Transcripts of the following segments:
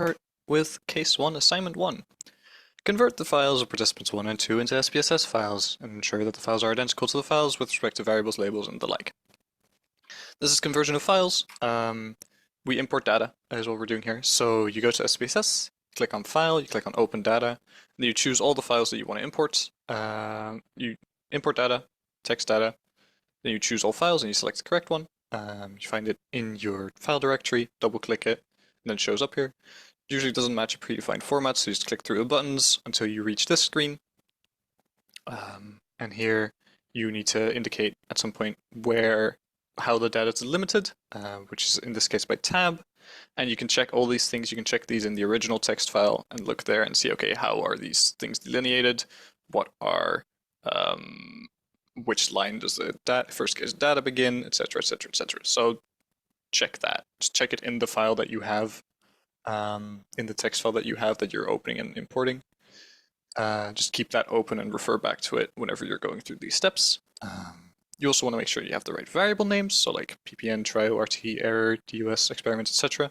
Start with case 1, assignment 1. Convert the files of participants 1 and 2 into SPSS files and ensure that the files are identical to the files with respect to variables, labels, and the like. This is conversion of files. We import data is what we're doing here. So you go to SPSS, click on File, you click on Open Data, and then you choose all the files that you want to import. You import data, text data, then you choose all files and you select the correct one. You find it in your file directory, double click it, and then it shows up here. Usually doesn't match a predefined format, so you just click through the buttons until you reach this screen. And here you need to indicate at some point how the data is limited, which is in this case by tab. And you can check all these things. You can check these in the original text file and look there and see, okay, how are these things delineated? What are which line does the first case data begin, etc., etc., etc. So check that. Just check it in the file that you have. In the text file that you have that you're opening and importing. Just keep that open and refer back to it whenever you're going through these steps. You also want to make sure you have the right variable names, so like ppn, trial, RT, error, DUS, experiments, etc.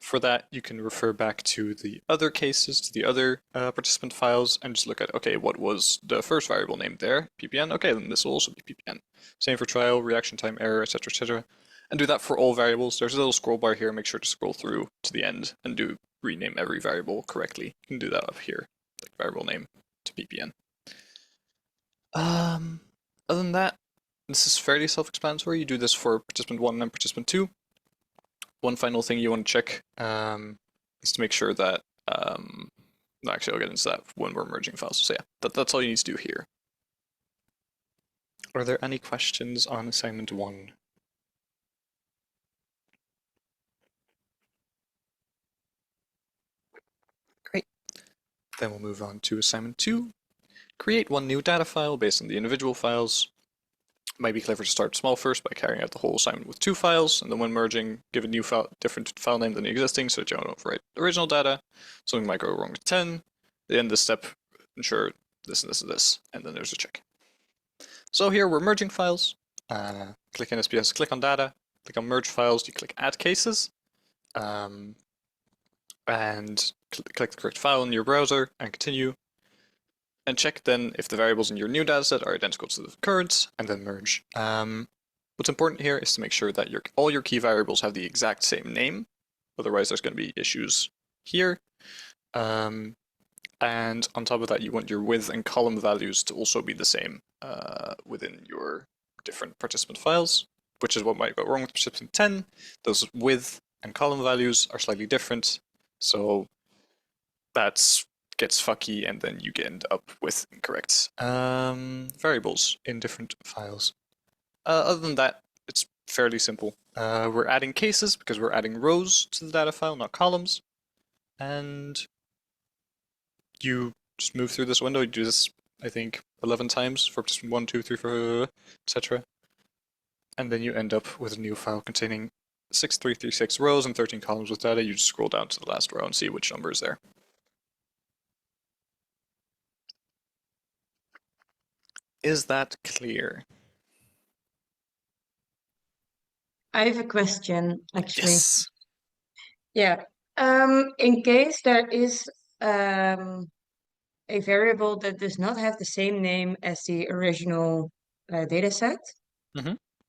For that, you can refer back to the other cases, to the other participant files, and just look at, okay, what was the first variable name there? ppn? Okay, then this will also be ppn. Same for trial, reaction time, error, etc., etc. And do that for all variables. There's a little scroll bar here. Make sure to scroll through to the end and rename every variable correctly. You can do that up here, like variable name to ppn. Other than that, this is fairly self-explanatory. You do this for participant 1 and participant 2. One final thing you want to check is to make sure that, actually I'll get into that when we're merging files. So yeah, that's all you need to do here. Are there any questions on assignment 1? Great. Then we'll move on to assignment 2. Create one new data file based on the individual files. Might be clever to start small first by carrying out the whole assignment with 2 files, and then when merging, give a new different file name than the existing so that you don't overwrite the original data. Something might go wrong with 10. They end this step, ensure this and this and this, and then there's a check. So here we're merging files. Click in SPS, click on data, click on merge files, you click add cases, and click the correct file in your browser and continue. And check then if the variables in your new dataset are identical to the current, and then merge. What's important here is to make sure that all your key variables have the exact same name. Otherwise, there's going to be issues here. And on top of that, you want your with and column values to also be the same within your different participant files, which is what might go wrong with participant 10. Those with and column values are slightly different, so that gets fucky, and then you end up with incorrect variables in different files. Other than that, it's fairly simple. We're adding cases because we're adding rows to the data file, not columns. And you just move through this window. You do this, I think, 11 times for participant 1, 2, 3, 4, etc. And then you end up with a new file containing 6336 rows and 13 columns with data. You just scroll down to the last row and see which number is there. Is that clear? I have a question, actually. Yes. Yeah. In case there is a variable that does not have the same name as the original data set,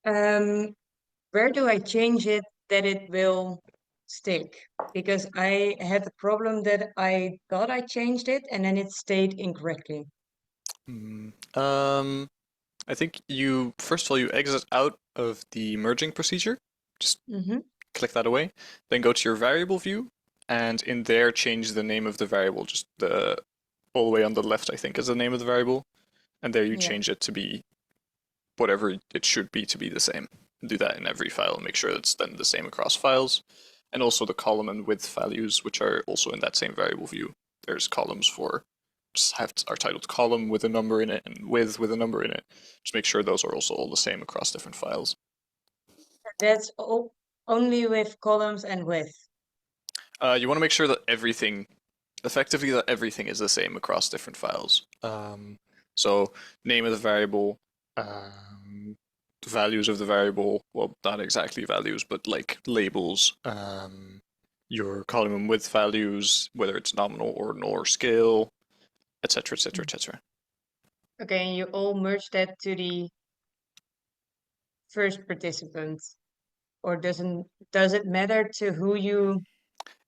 where do I change it that it will stick? Because I had the problem that I thought I changed it and then it stayed incorrectly. I think first of all, you exit out of the merging procedure. Just click that away. Then go to your variable view, and in there change the name of the variable. Just all the way on the left, I think, is the name of the variable. And there you change it to be whatever it should be to be the same. Do that in every file and make sure it's then the same across files. And also the column and width values, which are also in that same variable view. There's columns for are titled column with a number in it and width with a number in it. Just make sure those are also all the same across different files. That's only with columns and width. You want to make sure that everything is the same across different files. So name of the variable, values of the variable, well, not exactly values, but like labels, your column and width values, whether it's nominal, ordinal, or scale, etc., etc., etc. Okay, and you all merge that to the first participant, or does it matter to who you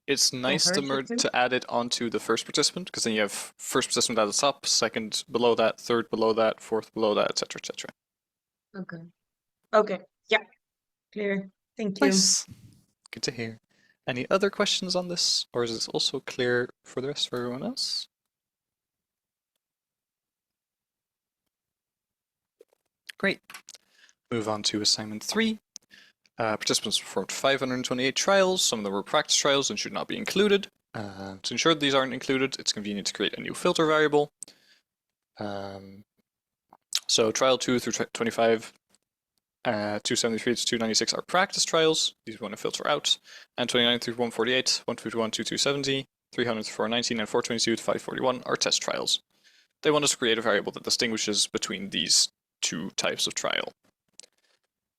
It's nice convert it to? to add it onto the first participant, because then you have first participant at the top, second below that, third below that, fourth below that, etc., etc. Okay. Okay. Yeah. Clear. Thank you. Nice. Good to hear. Any other questions on this, or is this also clear for the rest of everyone else? Great. Move on to assignment 3. Participants performed 528 trials. Some of them were practice trials and should not be included. To ensure that these aren't included, it's convenient to create a new filter variable. So trial 2 through 25, 273 to 296 are practice trials. These we want to filter out. And 29 through 148, 151 to 270, 300 to 419, and 422 to 541 are test trials. They want us to create a variable that distinguishes between these two types of trial.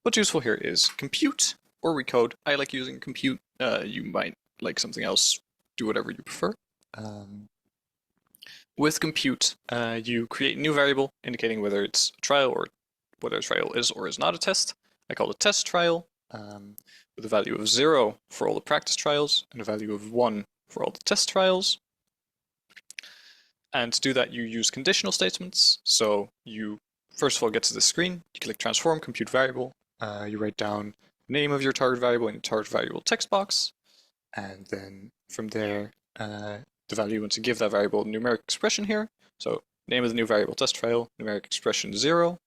What's useful here is compute or recode. I like using compute. You might like something else. Do whatever you prefer. With compute, you create a new variable indicating whether it's a trial or whether a trial is or is not a test. I call it test trial with a value of 0 for all the practice trials and a value of 1 for all the test trials. And to do that, you use conditional statements. So you first of all get to the screen, you click transform compute variable, you write down the name of your target variable in your target variable text box, and then from there, the value you want to give that variable a numeric expression here. So name of the new variable test trial, numeric expression 0.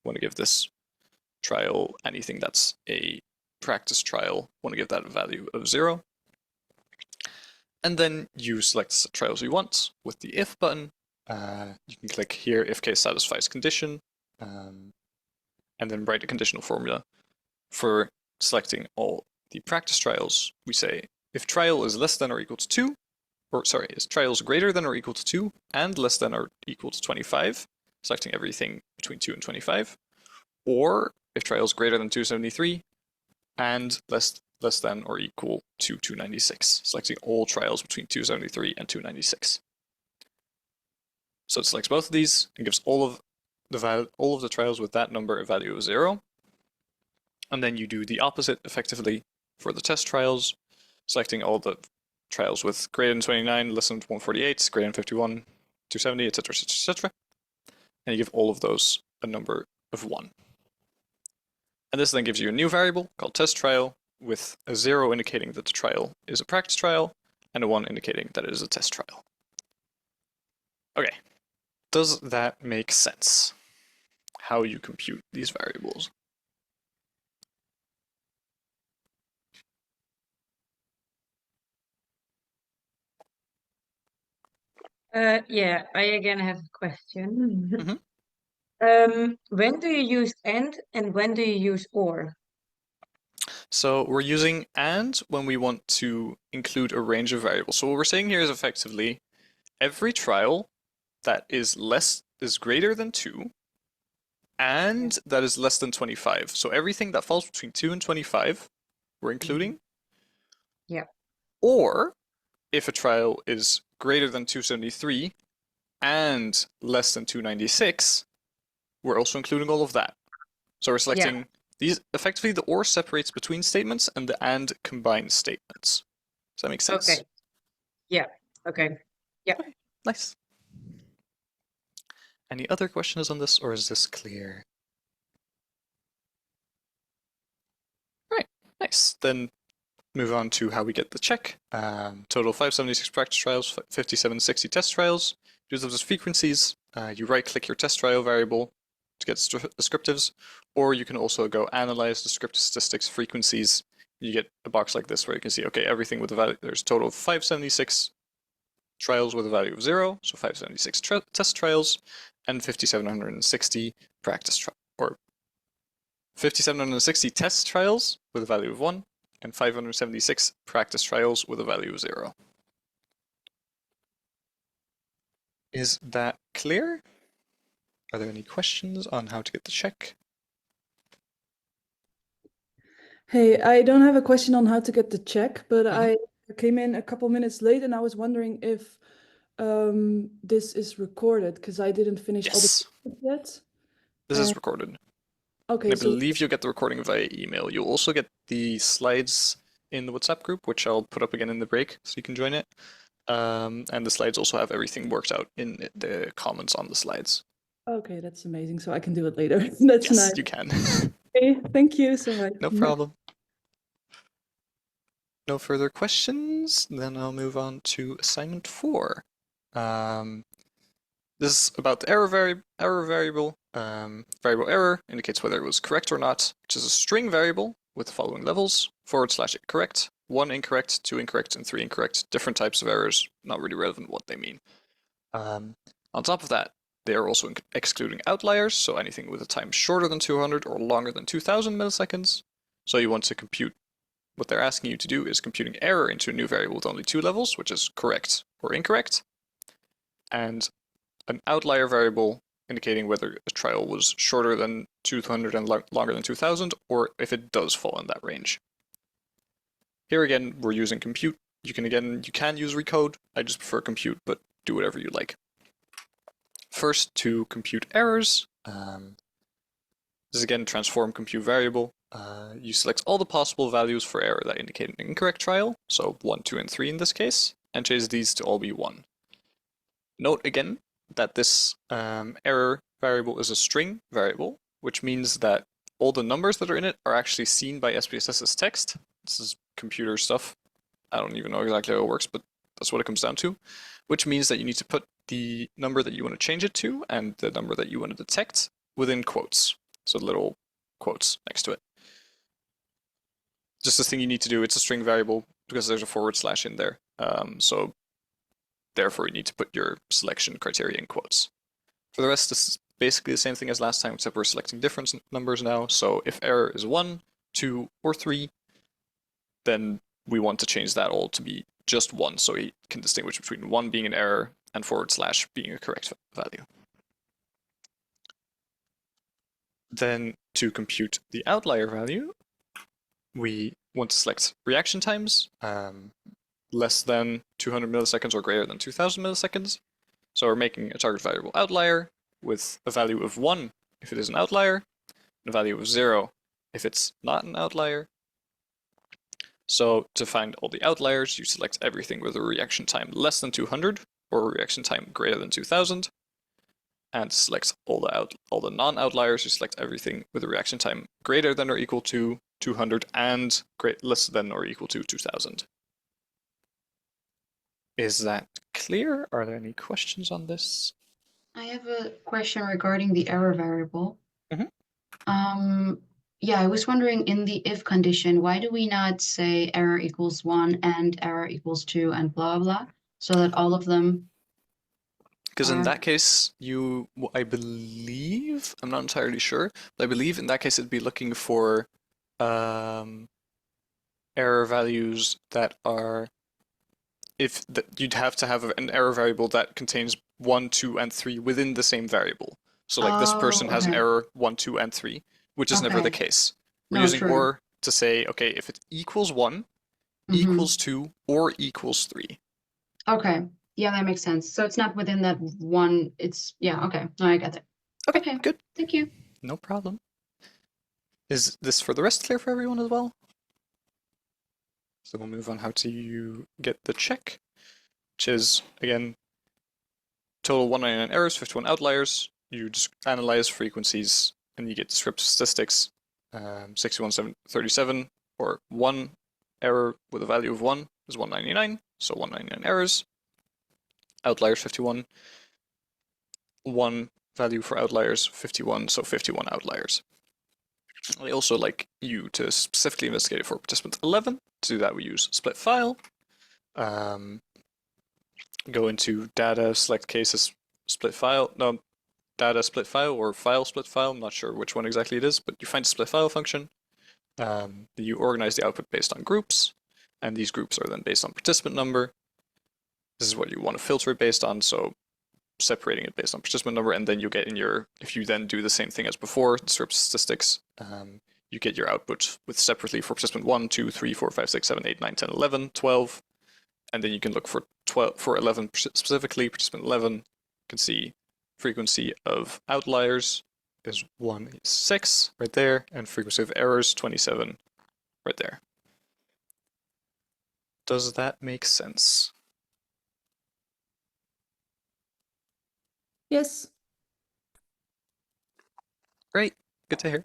Want to give this trial anything that's a practice trial, want to give that a value of 0. And then you select the trials you want with the if button. You can click here if case satisfies condition, and then write a conditional formula for selecting all the practice trials. We say if trial is less than or equal to 2, or sorry, is trials greater than or equal to 2 and less than or equal to 25, selecting everything between 2 and 25, or if trials greater than 273 and less than or equal to 296, selecting all trials between 273 and 296. So it selects both of these and gives all of the trials with that number a value of 0. And then you do the opposite effectively for the test trials, selecting all the trials with greater than 29, less than 148, greater than 51, 270, etc., etc., etc. And you give all of those a number of 1. And this then gives you a new variable called test trial with a 0 indicating that the trial is a practice trial and a 1 indicating that it is a test trial. Okay, does that make sense? How you compute these variables? Yeah, I again have a question. Mhm. When do you use and when do you use or? So we're using and when we want to include a range of variables. So what we're saying here is effectively every trial that is greater than 2 and that is less than 25. So everything that falls between 2 and 25 we're including. Yeah. Or if a trial is greater than 273 and less than 296, we're also including all of that. So we're selecting these. Effectively, the or separates between statements and the and combines statements. Does that make sense? Okay. Yeah. Okay. Yeah. Okay, nice. Any other questions on this, or is this clear? Right, nice. Then move on to how we get the check. Total 576 practice trials, 5760 test trials. Use those as frequencies. You right-click your test trial variable to get descriptives, or you can also go analyze descriptive statistics frequencies. You get a box like this where you can see, okay, everything with a value. There's a total of 576 trials with a value of 0, so 576 test trials, and 5760 practice or 5760 test trials with a value of 1, and 576 practice trials with a value of 0. Is that clear? Are there any questions on how to get the check? Hey, I don't have a question on how to get the check, but I came in a couple minutes late, and I was wondering if this is recorded because I didn't finish all Yes, the yet. this is recorded. Okay, I so believe you'll get the recording via email. You'll also get the slides in the WhatsApp group, which I'll put up again in the break so you can join it. And the slides also have everything worked out in the comments on the slides. okay, that's amazing. So I can do it later. That's Yes, nice. you can. Okay, thank you so much. No problem. No further questions? Then I'll move on to assignment 4. This is about the error variable. Variable error indicates whether it was correct or not, which is a string variable with the following levels: / correct, 1 incorrect, 2 incorrect, and 3 incorrect. Different types of errors, not really relevant what they mean. On top of that, they are also excluding outliers, so anything with a time shorter than 200 or longer than 2000 milliseconds. So you want to compute, what they're asking you to do is computing error into a new variable with only 2 levels, which is correct or incorrect, and an outlier variable indicating whether a trial was shorter than 200 and longer than 2000, or if it does fall in that range. Here again, we're using compute. You can use recode. I just prefer compute, but do whatever you like. First, to compute errors, this is again transform compute variable. You select all the possible values for error that indicate an incorrect trial, so 1, 2, and 3 in this case, and change these to all be 1. Note again that this error variable is a string variable, which means that all the numbers that are in it are actually seen by SPSS as text. This is computer stuff. I don't even know exactly how it works, but that's what it comes down to, which means that you need to put the number that you want to change it to and the number that you want to detect within quotes. So little quotes next to it. Just this thing you need to do, it's a string variable because there's a / in there. So therefore you need to put your selection criteria in quotes. For the rest, this is basically the same thing as last time, except we're selecting different numbers now. So if error is 1, 2, or 3, then we want to change that all to be just 1, so we can distinguish between 1 being an error and / being a correct value. Then to compute the outlier value, we want to select reaction times, less than 200 milliseconds or greater than 2000 milliseconds. So we're making a target variable outlier with a value of 1 if it is an outlier, and a value of 0 if it's not an outlier. So to find all the outliers, you select everything with a reaction time less than 200 or a reaction time greater than 2000. And to select all the non-outliers, you select everything with a reaction time greater than or equal to 200 and less than or equal to 2000. Is that clear? Are there any questions on this? I have a question regarding the error variable. Mhm. Yeah, I was wondering, in the if condition, why do we not say error equals 1 and error equals 2 and blah, blah, so that all of them Because in are... that case, I believe, I'm not entirely sure, but I believe in that case it'd be looking for error values that are, you'd have to have an error variable that contains 1, 2, and 3 within the same variable. So like this person has okay. error 1, 2, and 3, which is never the Okay. case. We're No, using true. or to say, okay, if it equals 1, equals 2, or equals 3. Okay. Yeah, that makes sense. So it's not within that one, it's, yeah, okay. No, I get it. Okay, good. Thank you. No problem. Is this for the rest clear for everyone as well? So we'll move on how to get the check, which is, again, total 199 errors, 51 outliers. You just analyze frequencies and you get descriptive statistics. 61737, or 1 error with a value of 1 is 199, so 199 errors. Outliers 51. 1 value for outliers 51, so 51 outliers. I also like you to specifically investigate it for participant 11. To do that, we use split file. Go into data, select cases, split file. No, data split file or file split file. I'm not sure which one exactly it is, but you find a split file function. You organize the output based on groups, and these groups are then based on participant number. This is what you want to filter it based on, so separating it based on participant number, and then you get in your, if you then do the same thing as before, descriptive statistics, you get your output with separately for participant 1, 2, 3, 4, 5, 6, 7, 8, 9, 10, 11, 12, and then you can look for 11 specifically. Participant 11, you can see frequency of outliers is 1.6 right there, and frequency of errors 27 right there. Does that make sense? Yes. Great, good to hear.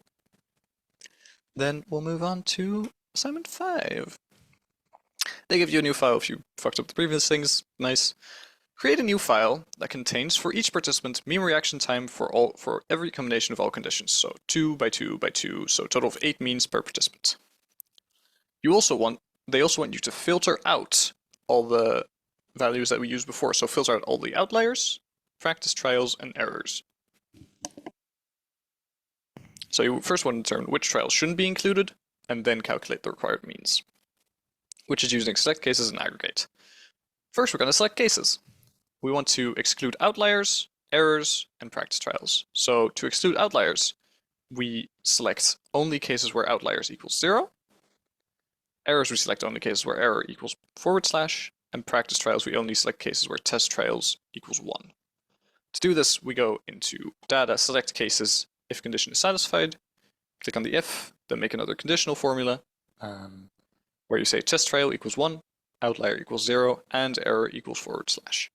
Then we'll move on to assignment 5. They give you a new file if you fucked up the previous things. Nice. Create a new file that contains for each participant mean reaction time for every combination of all conditions. So 2 by 2 by 2, so a total of 8 means per participant. They also want you to filter out all the values that we used before. So filter out all the outliers, practice trials, and errors. So you first want to determine which trials shouldn't be included, and then calculate the required means, which is using select cases and aggregate. First, we're going to select cases. We want to exclude outliers, errors, and practice trials. So to exclude outliers, we select only cases where outliers equals 0. Errors, we select only cases where error equals /, and practice trials, we only select cases where test trials equals 1. To do this, we go into data, select cases, if condition is satisfied, click on the if, then make another conditional formula, where you say test trial equals 1, outlier equals 0, and error equals /.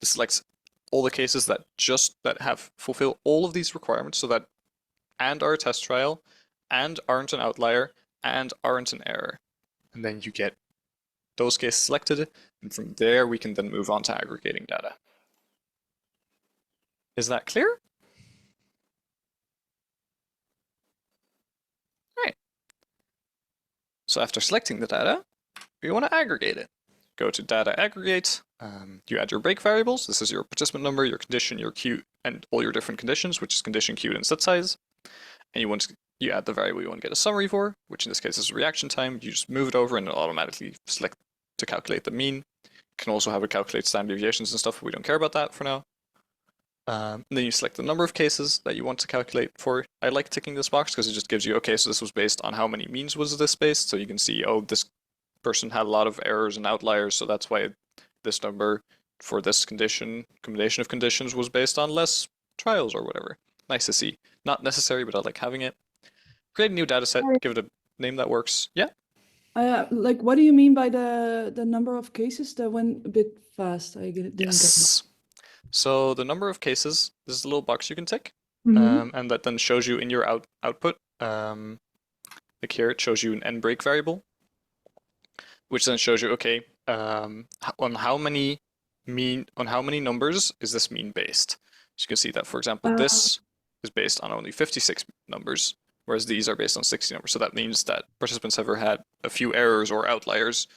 This selects all the cases that fulfill all of these requirements, so that and are a test trial, and aren't an outlier, and aren't an error. And then you get those cases selected, and from there we can then move on to aggregating data. Is that clear? Right. So after selecting the data, we want to aggregate it. Go to data aggregate, you add your break variables. This is your participant number, your condition, your Q, and all your different conditions, which is condition, Q, and set size. And you add the variable you want to get a summary for, which in this case is reaction time. You just move it over and it'll automatically select to calculate the mean. You can also have it calculate standard deviations and stuff, but we don't care about that for now. And then you select the number of cases that you want to calculate for. I like ticking this box because it just gives you, okay, so this was based on how many means was this based, so you can see, oh, this person had a lot of errors and outliers, so that's why this number for this combination of conditions was based on less trials or whatever. Nice to see. Not necessary, but I like having it. Create a new data set, give it a name that works. Yeah? Like, what do you mean by the number of cases? That went a bit fast. I didn't get Yes. So the number of cases, this is a little box you can tick, that. and that then shows you in your output. Like here, it shows you an n break variable, which then shows you, okay, on how many numbers is this mean based? So you can see that, for example, this is based on only 56 numbers, whereas these are based on 60 numbers. So that means that participants have ever had a few errors or outliers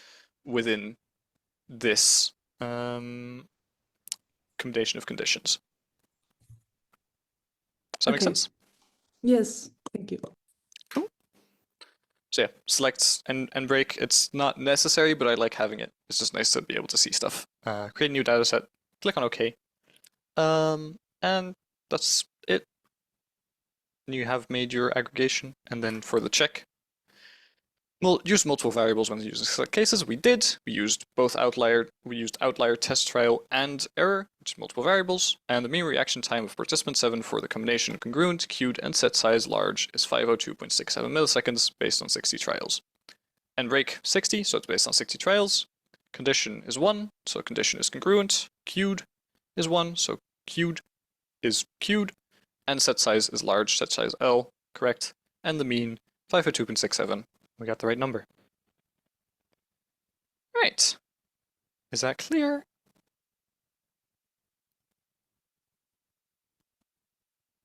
within this combination of conditions. Does that make sense? Yes, thank you. Cool. So yeah, select and break. It's not necessary, but I like having it. It's just nice to be able to see stuff. Create a new data set, click on OK. And that's it. You have made your aggregation, and then for the check, we'll use multiple variables when using select cases. We used outlier, test trial, and error, which is multiple variables, and the mean reaction time of participant 7 for the combination congruent, queued, and set size large is 502.67 milliseconds based on 60 trials. And break 60, so it's based on 60 trials. Condition is 1, so condition is congruent. Queued is 1, so queued is queued. And set size is large, set size L, correct. And the mean, 502.67. We got the right number. Right. Is that clear?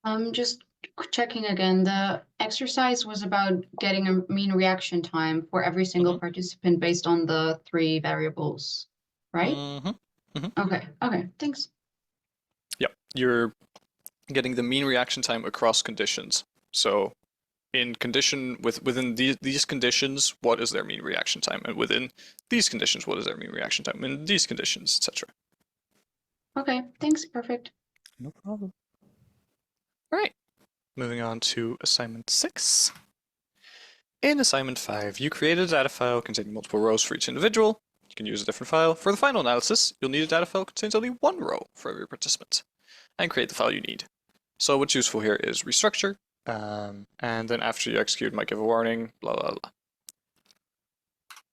I'm just checking again. The exercise was about getting a mean reaction time for every single participant based on the 3 variables, right? Okay, thanks. Yep, you're getting the mean reaction time across conditions. So in condition within these conditions, what is their mean reaction time? And within these conditions, what is their mean reaction time? In these conditions, etc. Okay, thanks, perfect. No problem. All right, moving on to assignment 6. In assignment 5, you created a data file containing multiple rows for each individual. you can use a different file. For the final analysis, you'll need a data file that contains only one row for every participant, and create the file you need. So what's useful here is restructure, and then after you execute, it might give a warning, blah, blah, blah.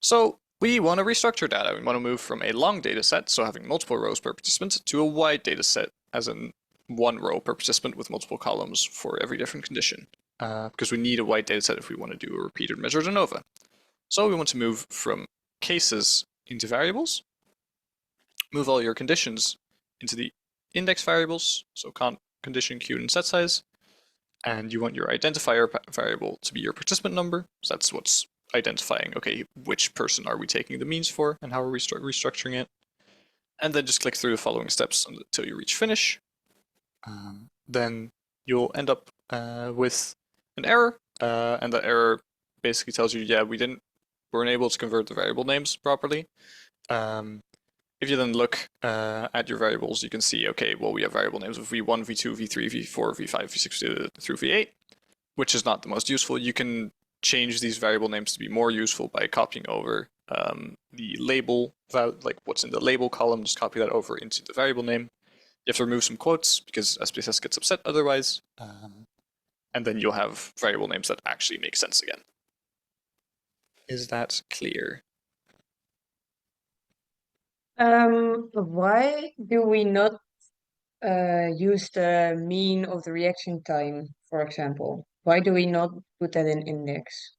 So we want to restructure data. We want to move from a long data set, so having multiple rows per participant, to a wide data set, as in one row per participant with multiple columns for every different condition. Because we need a wide data set if we want to do a repeated measure de novo. So we want to move from cases into variables, move all your conditions into the index variables, so condition, queued, and set size, and you want your identifier variable to be your participant number, so that's what's identifying, okay, which person are we taking the means for, and how are we restructuring it, and then just click through the following steps until you reach finish. Then you'll end up with an error, and that error basically tells you, yeah, we weren't able to convert the variable names properly. If you then look at your variables, you can see, okay, well, we have variable names of v1, v2, v3, v4, v5, v6 through v8, which is not the most useful. You can change these variable names to be more useful by copying over the label, like what's in the label column, just copy that over into the variable name. You have to remove some quotes because SPSS gets upset otherwise. And then you'll have variable names that actually make sense again. Is that clear? Why do we not use the mean of the reaction time, for example? Why do we not put that in index?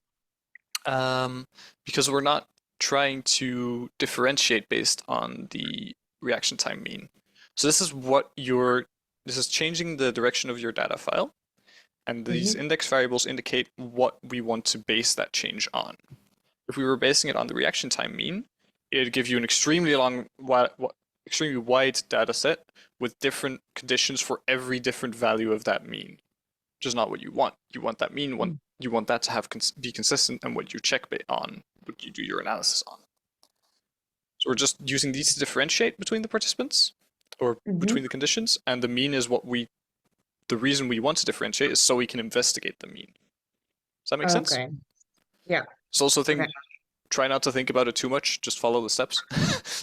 Because we're not trying to differentiate based on the reaction time mean. So this is changing the direction of your data file, and these index variables indicate what we want to base that change on. If we were basing it on the reaction time mean, it'd give you an extremely wide data set with different conditions for every different value of that mean, which is not what you want. You want that mean, you want that to be consistent and what you check on, what you do your analysis on. So we're just using these to differentiate between the participants or between the conditions, and the mean is the reason we want to differentiate is so we can investigate the mean. Does that make sense? Okay. Yeah. So also try not to think about it too much, just follow the steps.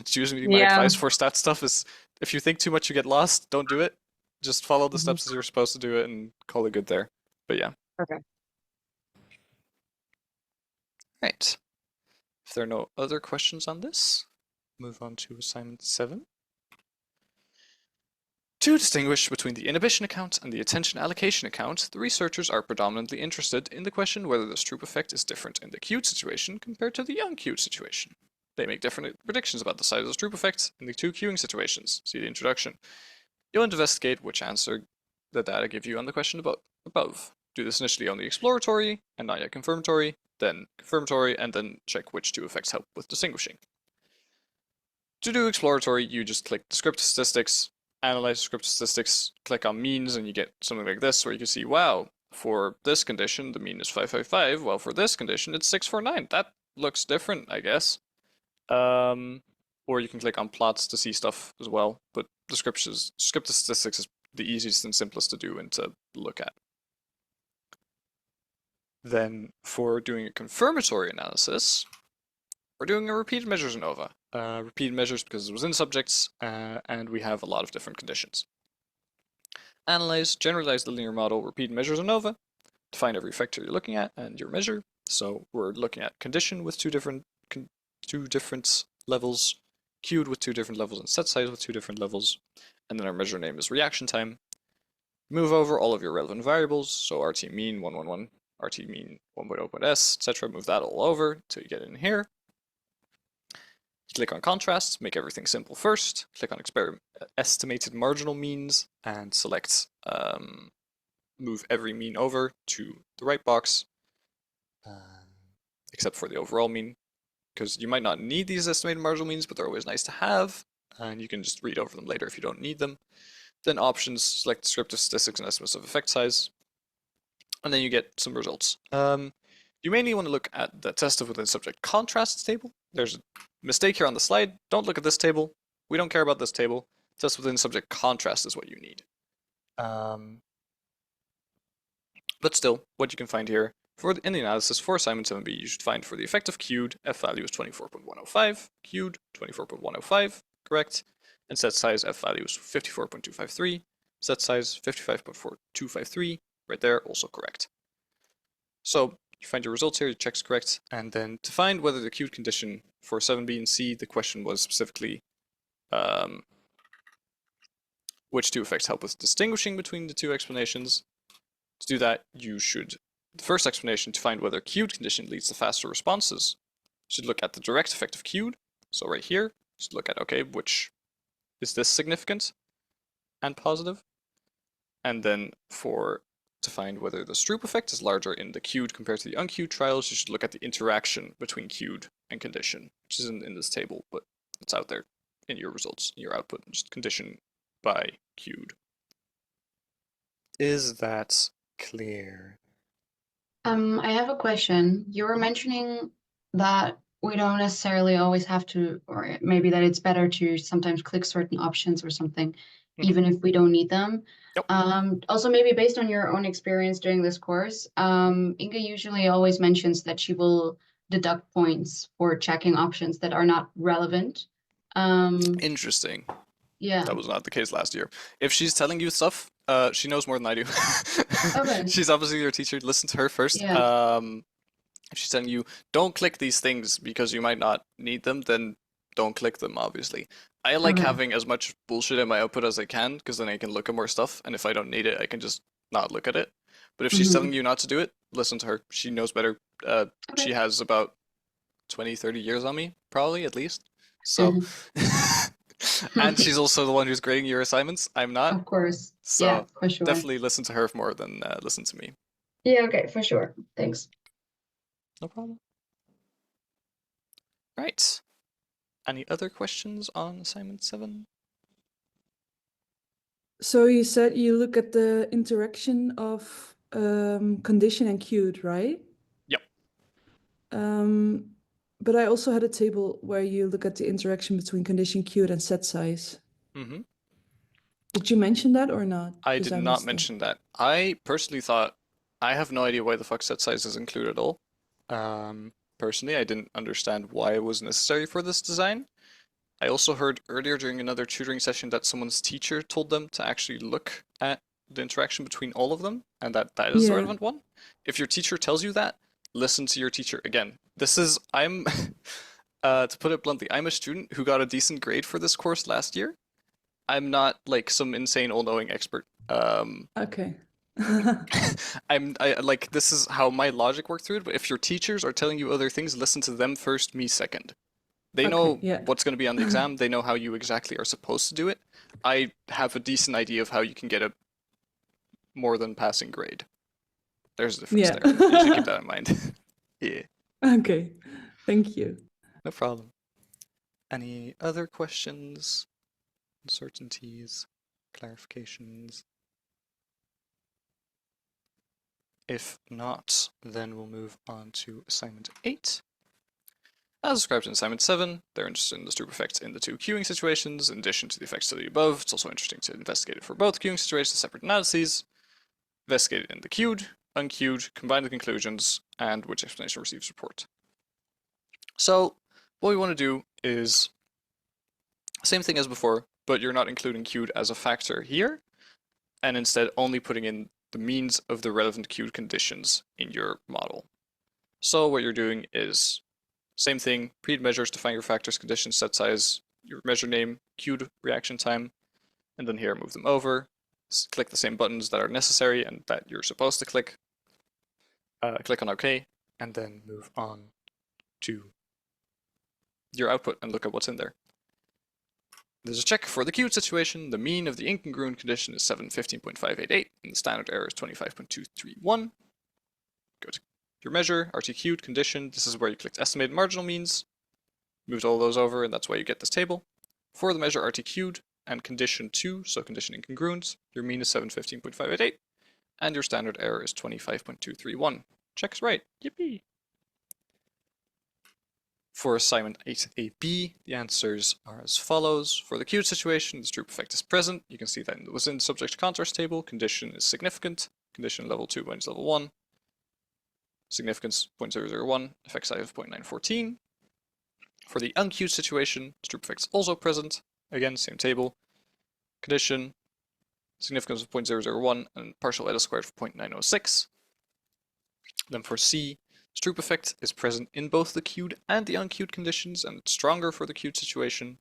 It's usually my advice for stat stuff is if you think too much you get lost, don't do it. Just follow the steps as you're supposed to do it and call it good there. But yeah. Okay. Right. If there are no other questions on this, move on to assignment 7. To distinguish between the inhibition account and the attention allocation account, the researchers are predominantly interested in the question whether the Stroop effect is different in the queued situation compared to the unqueued situation. They make different predictions about the size of the Stroop effect in the two queuing situations. See the introduction. You'll investigate which answer the data give you on the question above. Do this initially on the exploratory and not yet confirmatory, then confirmatory, and then check which two effects help with distinguishing. To do exploratory, you just click descriptive statistics, analyze descriptive statistics, click on means, and you get something like this where you can see, wow, for this condition the mean is 555, well for this condition it's 649. That looks different, I guess. Or you can click on plots to see stuff as well, but descriptive statistics is the easiest and simplest to do and to look at. Then for doing a confirmatory analysis, we're doing a repeated measures ANOVA. Repeated measures because it was in subjects, and we have a lot of different conditions. Analyze, generalize the linear model, repeated measures ANOVA, define every factor you're looking at and your measure. So we're looking at condition with two different levels, queued with two different levels, and set size with two different levels. And then our measure name is reaction time. Move over all of your relevant variables, so RT mean 111, RT mean 1.0.s, etc. Move that all over until you get in here. Click on contrast, make everything simple first. Click on estimated marginal means and select move every mean over to the right box, except for the overall mean, because you might not need these estimated marginal means, but they're always nice to have, and you can just read over them later if you don't need them. Then options, select descriptive statistics and estimates of effect size, and then you get some results. You mainly want to look at the test of within subject contrast table. There's a mistake here on the slide. Don't look at this table. We don't care about this table. Test within subject contrast is what you need. But still, what you can find here In the analysis for assignment 7b, you should find for the effect of queued, f value is 24.105, queued 24.105, correct, and set size f value is 54.253, set size 55.4253, right there, also correct. So you find your results here, your check's correct, and then to find whether the queued condition for 7b and c, the question was specifically which two effects help with distinguishing between the two explanations. To do that, you should, the first explanation to find whether queued condition leads to faster responses, you should look at the direct effect of queued. So right here, you should look at, okay, which is this significant and positive? And then to find whether the Stroop effect is larger in the queued compared to the unqueued trials, you should look at the interaction between queued and condition, which isn't in this table, but it's out there in your results, in your output, just condition by queued. Is that clear? I have a question. You were mentioning that we don't necessarily always have to, or maybe that it's better to sometimes click certain options or something, even if we don't need them. Yep. Also, maybe based on your own experience during this course, Inga usually always mentions that she will deduct points for checking options that are not relevant. Interesting. Yeah. That was not the case last year. If she's telling you stuff, she knows more than I do. Okay. She's obviously your teacher. Listen to her first. Yeah. If she's telling you, don't click these things because you might not need them, then don't click them, obviously. I like Okay. having as much bullshit in my output as I can, because then I can look at more stuff, and if I don't need it, I can just not look at it. But if she's telling you not to do it, listen to her. She knows better. Okay. She has about 20, 30 years on me, probably, at least. So... And she's also the one who's grading your assignments. I'm not. Of course. So Yeah, for sure. definitely listen to her more than listen to me. Yeah, okay, for sure. Thanks. No problem. Right. Any other questions on assignment 7? So you said you look at the interaction of condition and queued, right? Yep. But I also had a table where you look at the interaction between condition, queued, and set size. Mm-hmm. Did you mention that or not? I 'Cause did not missed it. mention that. I personally thought, I have no idea why the fuck set size is included at all. Personally, I didn't understand why it was necessary for this design. I also heard earlier during another tutoring session that someone's teacher told them to actually look at the interaction between all of them, and that is the Yeah. relevant one. If your teacher tells you that, listen to your teacher. Again, I'm, to put it bluntly, I'm a student who got a decent grade for this course last year. I'm not like some insane all-knowing expert. Okay. This is how my logic worked through it, but if your teachers are telling you other things, listen to them first, me second. They know Okay, yeah. what's going to be on the exam, they know how you exactly are supposed to do it. I have a decent idea of how you can get a more than passing grade. There's a difference Yeah. there. You should keep that in mind. Yeah, Okay. Thank you. no problem. Any other questions, uncertainties, clarifications? If not, then we'll move on to assignment 8. As described in assignment 7, they're interested in the Stroop effect in the two queuing situations. In addition to the effects studied above, it's also interesting to investigate it for both queuing situations, separate analyses, investigate it in the queued, unqueued, combine the conclusions, and which explanation receives support. So what we want to do is same thing as before, but you're not including queued as a factor here, and instead only putting in the means of the relevant queued conditions in your model. So what you're doing is same thing, pread measures, define your factors, conditions, set size, your measure name, queued reaction time, and then here move them over, click the same buttons that are necessary and that you're supposed to click, click on OK, and then move on to your output and look at what's in there. There's a check for the queued situation. The mean of the incongruent condition is 715.588, and the standard error is 25.231. Go to your measure, RT queued, condition. This is where you clicked estimated marginal means. Moved all those over, and that's why you get this table. For the measure RT queued and condition 2, so condition incongruent, your mean is 715.588, and your standard error is 25.231. Check's right. Yippee! For assignment 8AB, the answers are as follows. For the queued situation, the Stroop effect is present. You can see that it was in the subject contrast table. Condition is significant. Condition level 2 minus level 1. significance 0.001, effect size of 0.914. For the unqueued situation, stroop effect is also present. Again, same table. Condition, significance of 0.001 and partial eta squared of 0.906. Then for C, stroop effect is present in both the queued and the unqueued conditions, and it's stronger for the queued situation.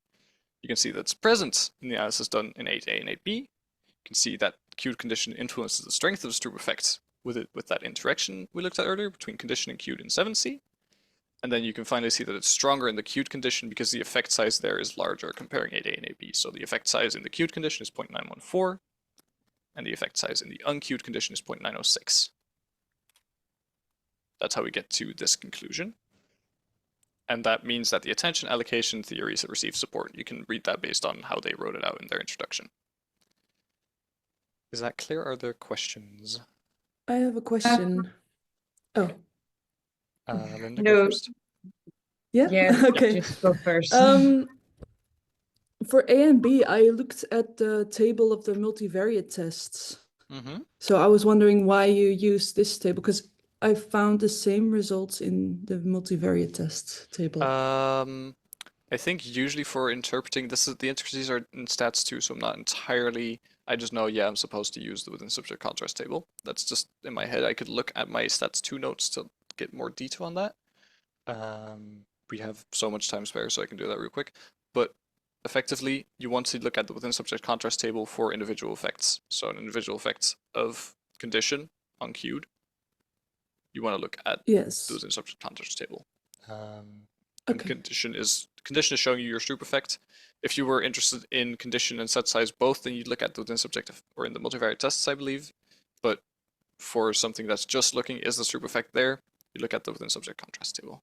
You can see that it's present in the analysis done in 8A and 8B. You can see that queued condition influences the strength of the stroop effect with that interaction we looked at earlier between condition and queued in 7C. And then you can finally see that it's stronger in the queued condition because the effect size there is larger comparing 8A and 8B. So the effect size in the queued condition is 0.914, and the effect size in the unqueued condition is 0.906. That's how we get to this conclusion. And that means that the attention allocation theories have received support. You can read that based on how they wrote it out in their introduction. Is that clear? Are there questions? I have a question. Oh, Linda, No. go first. yeah? Yeah, Okay. just go first. For A and B, I looked at the table of the multivariate tests. Mm-hmm. So I was wondering why you use this table, because I found the same results in the multivariate test table. I think usually for interpreting, the intricacies are in stats too, so I'm not entirely, I just know, yeah, I'm supposed to use the within subject contrast table. That's just in my head. I could look at my stats 2 notes to get more detail on that. We have so much time spare, so I can do that real quick. But effectively, you want to look at the within subject contrast table for individual effects. So an individual effect of condition on queued, you want to look at Yes. the within subject contrast table. Okay. Condition is showing you your stroop effect. If you were interested in condition and set size both, then you'd look at the within subjective or in the multivariate tests, I believe. But for something that's just looking, is the stroop effect there? You look at the within subject contrast table.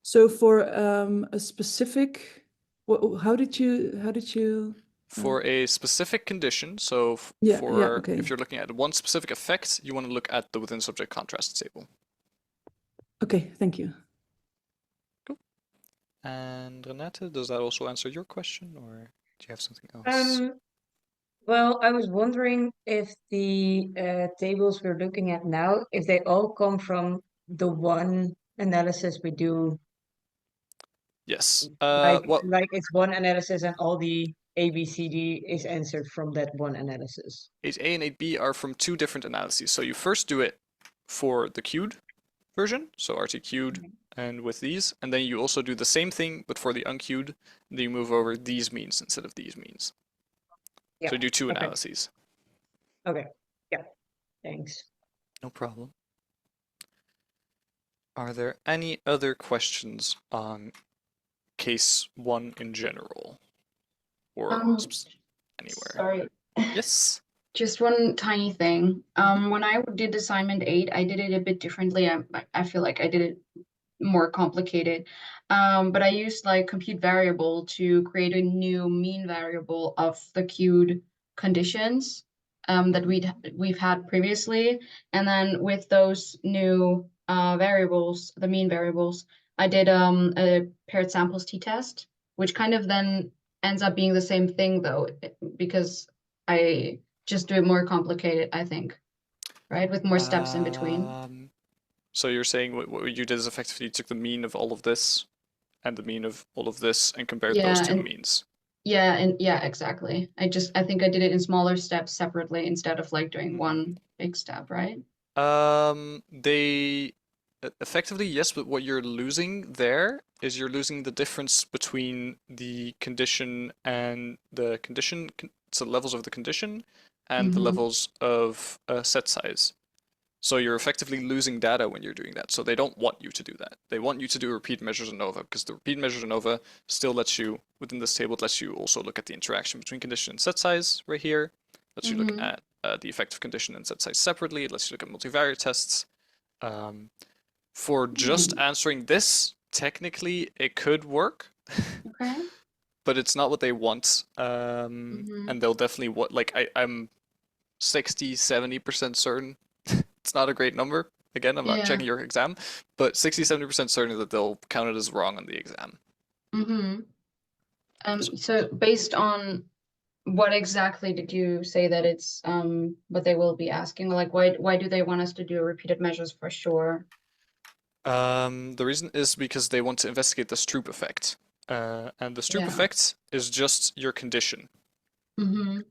So for a specific, how did you? For a specific condition, so Yeah, for okay. if you're looking at one specific effect, you want to look at the within subject contrast table. Okay, thank you. And Renate, does that also answer your question, or do you have something else? Well, I was wondering if the tables we're looking at now, if they all come from the one analysis we do, Yes. like Well, it's one analysis and all the A, B, C, D is answered from that one analysis. 8A and 8B are from 2 different analyses. So you first do it for the queued version, so RT queued and with these, and then you also do the same thing but for the unqueued, then you move over these means instead of these means. Yeah. So you do 2 Okay. analyses. Okay. Yeah. Thanks. No problem. Are there any other questions on case 1 in general? Or anywhere? Sorry. Yes. Just one tiny thing. When I did assignment 8, I did it a bit differently. I feel like I did it more complicated. But I used like compute variable to create a new mean variable of the queued conditions that we've had previously. And then with those new variables, the mean variables, I did a paired samples t-test, which kind of then ends up being the same thing though, because I just do it more complicated, I think, right? With more steps in between. So you're saying what you did is effectively you took the mean of all of this and the mean of all of this and compared those 2 means. Yeah, and yeah, exactly. I think I did it in smaller steps separately instead of like doing one big step, right? They effectively, yes, but what you're losing there is you're losing the difference between the condition and the condition, so levels of the condition and the levels of set size. So you're effectively losing data when you're doing that. So they don't want you to do that. They want you to do repeat measures ANOVA because the repeat measures ANOVA still lets you, within this table, it lets you also look at the interaction between condition and set size right here. Lets you look at the effective condition and set size separately. It lets you look at multivariate tests. For just answering this, technically it could work. Okay. But it's not what they want. And they'll definitely I'm 60-70% certain. It's not a great number. Again, I'm not checking your exam, but 60-70% certain that they'll count it as wrong on the exam. So based on what exactly did you say that it's what they will be asking? Like, why do they want us to do repeated measures for sure? The reason is because they want to investigate the Stroop effect. And the Stroop Yeah. effect is just your condition, Mm-hmm.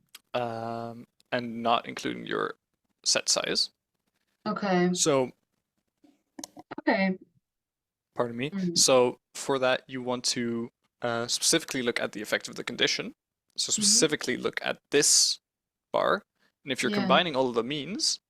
and not including your set size. Okay. So, Okay. pardon me. Mm. So for that, you want to specifically look at the effect of the condition. So specifically look at this bar. And if you're Yeah. combining all of the means,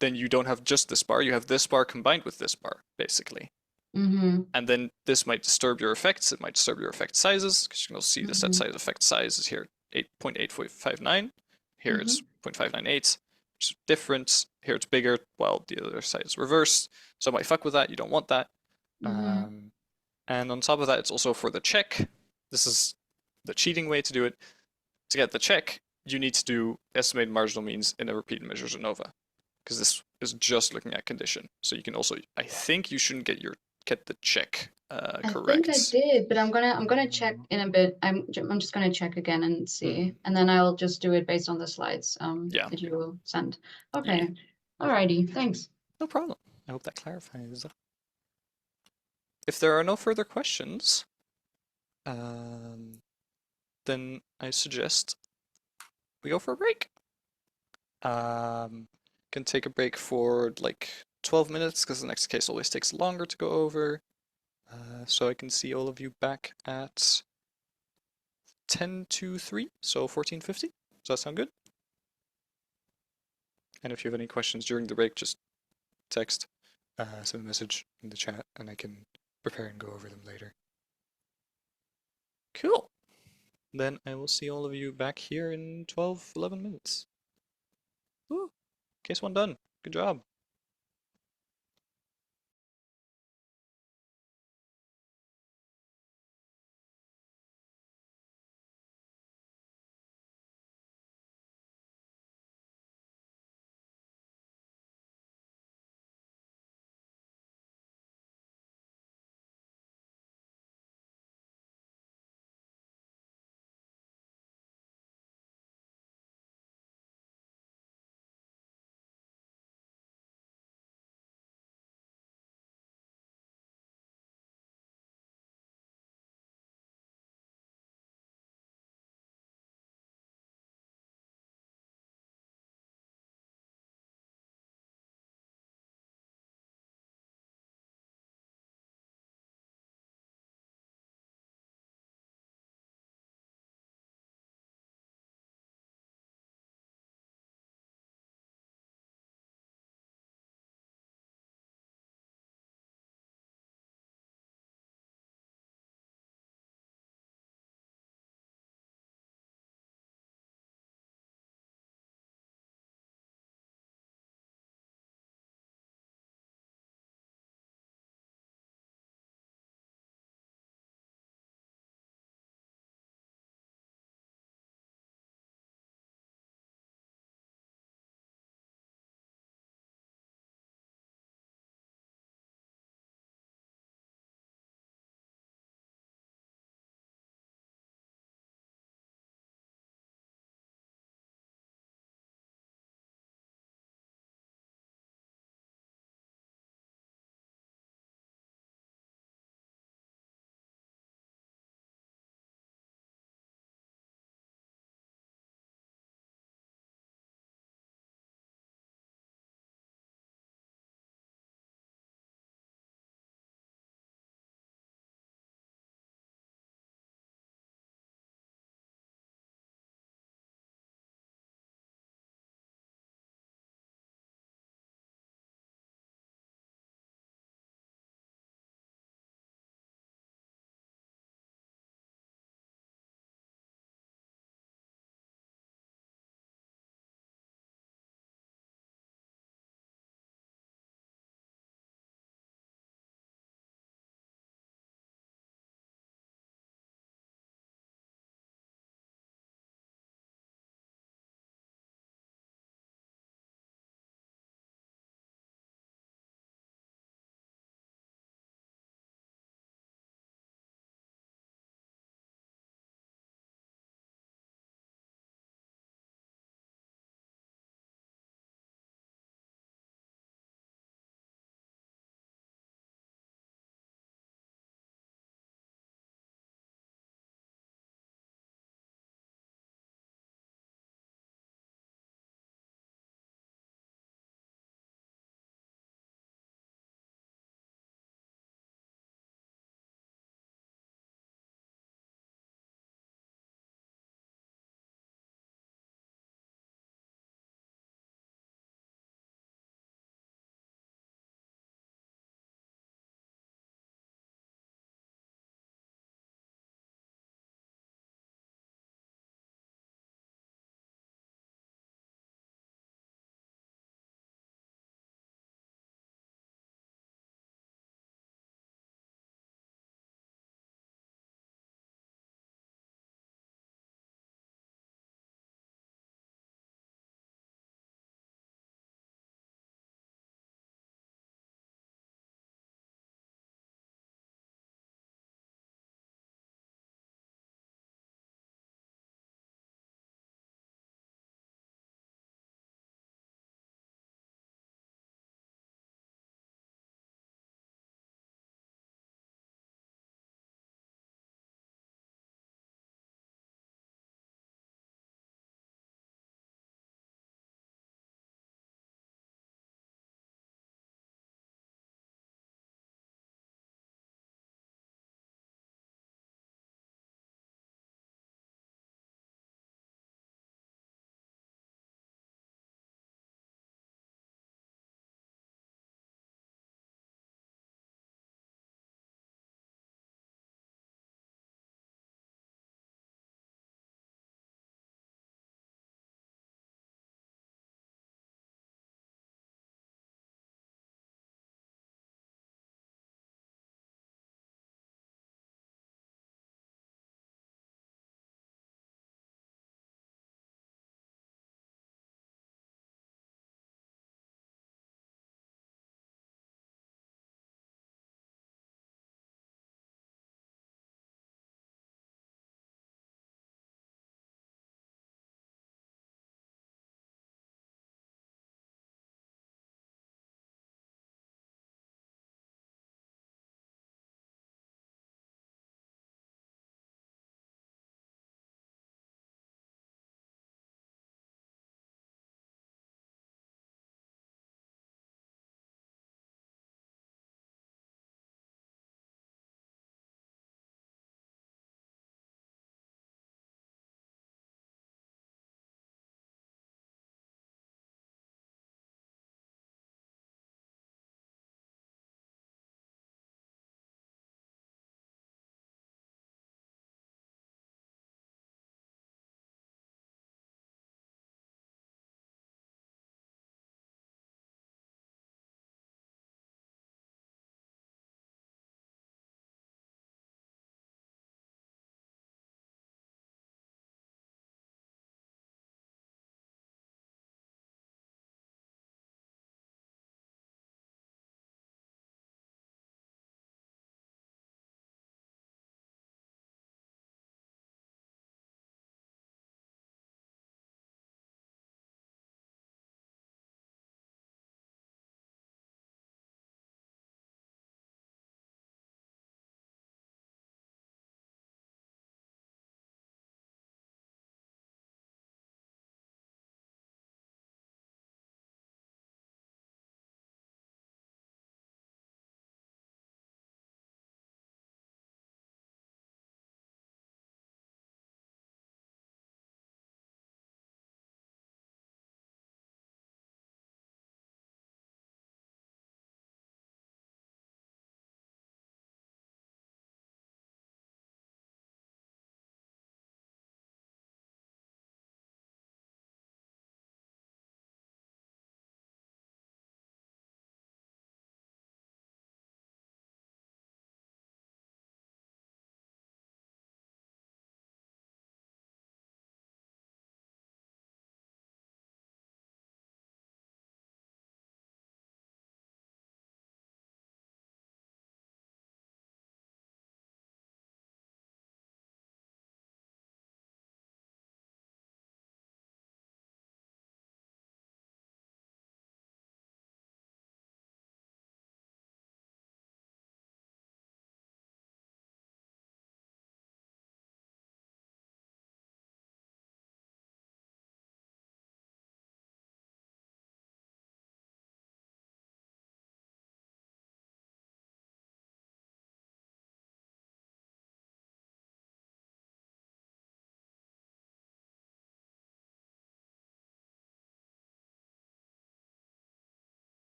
then you don't have just this bar, you have this bar combined with this bar, basically. Mm-hmm. And then this might disturb your effects, it might disturb your effect sizes, because you can also see the set size effect size is here 8.859. Here it's 0.598, which is different. Here it's bigger, while the other side is reversed. So it might fuck with that, you don't want that. And on top of that, it's also for the check. This is the cheating way to do it. To get the check, you need to do estimated marginal means in a repeated measures ANOVA, because this is just looking at condition. So you can also, I think you shouldn't get the check correct. I think I did, but I'm gonna check in a bit. I'm just gonna check again and see, and then I'll just do it based on the slides Yeah. that you will send. Okay. Alrighty. Thanks. No problem. I hope that clarifies. If there are no further questions, then I suggest we go for a break. Can take a break for like 12 minutes because the next case always takes longer to go over. So I can see all of you back at 10 to 3, so 14:50. Does that sound good? And if you have any questions during the break, just text, send a message in the chat, and I can prepare and go over them later. Cool. Then I will see all of you back here in 12, 11 minutes. Woo! Case 1 done. Good job.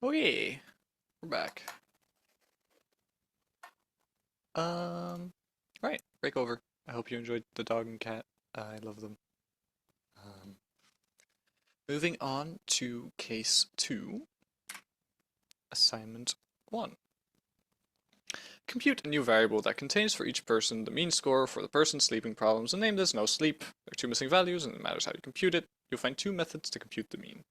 Okay, we're back. Right, break over. I hope you enjoyed the dog and cat. I love them. Moving on to case 2, assignment 1. Compute a new variable that contains for each person the mean score for the person's sleeping problems and name this no sleep. There are 2 missing values and it matters how you compute it. You'll find 2 methods to compute the mean.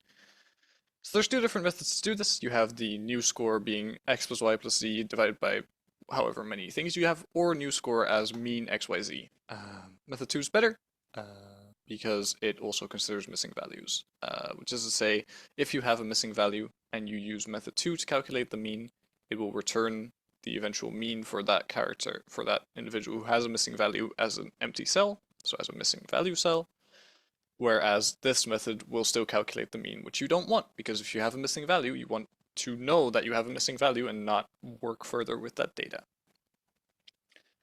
So there's 2 different methods to do this. You have the new score being x plus y plus z divided by however many things you have, or new score as mean xyz. Method 2 is better because it also considers missing values, which is to say, if you have a missing value and you use method 2 to calculate the mean, it will return the eventual mean for that character, for that individual who has a missing value as an empty cell, so as a missing value cell. Whereas this method will still calculate the mean, which you don't want, because if you have a missing value, you want to know that you have a missing value and not work further with that data.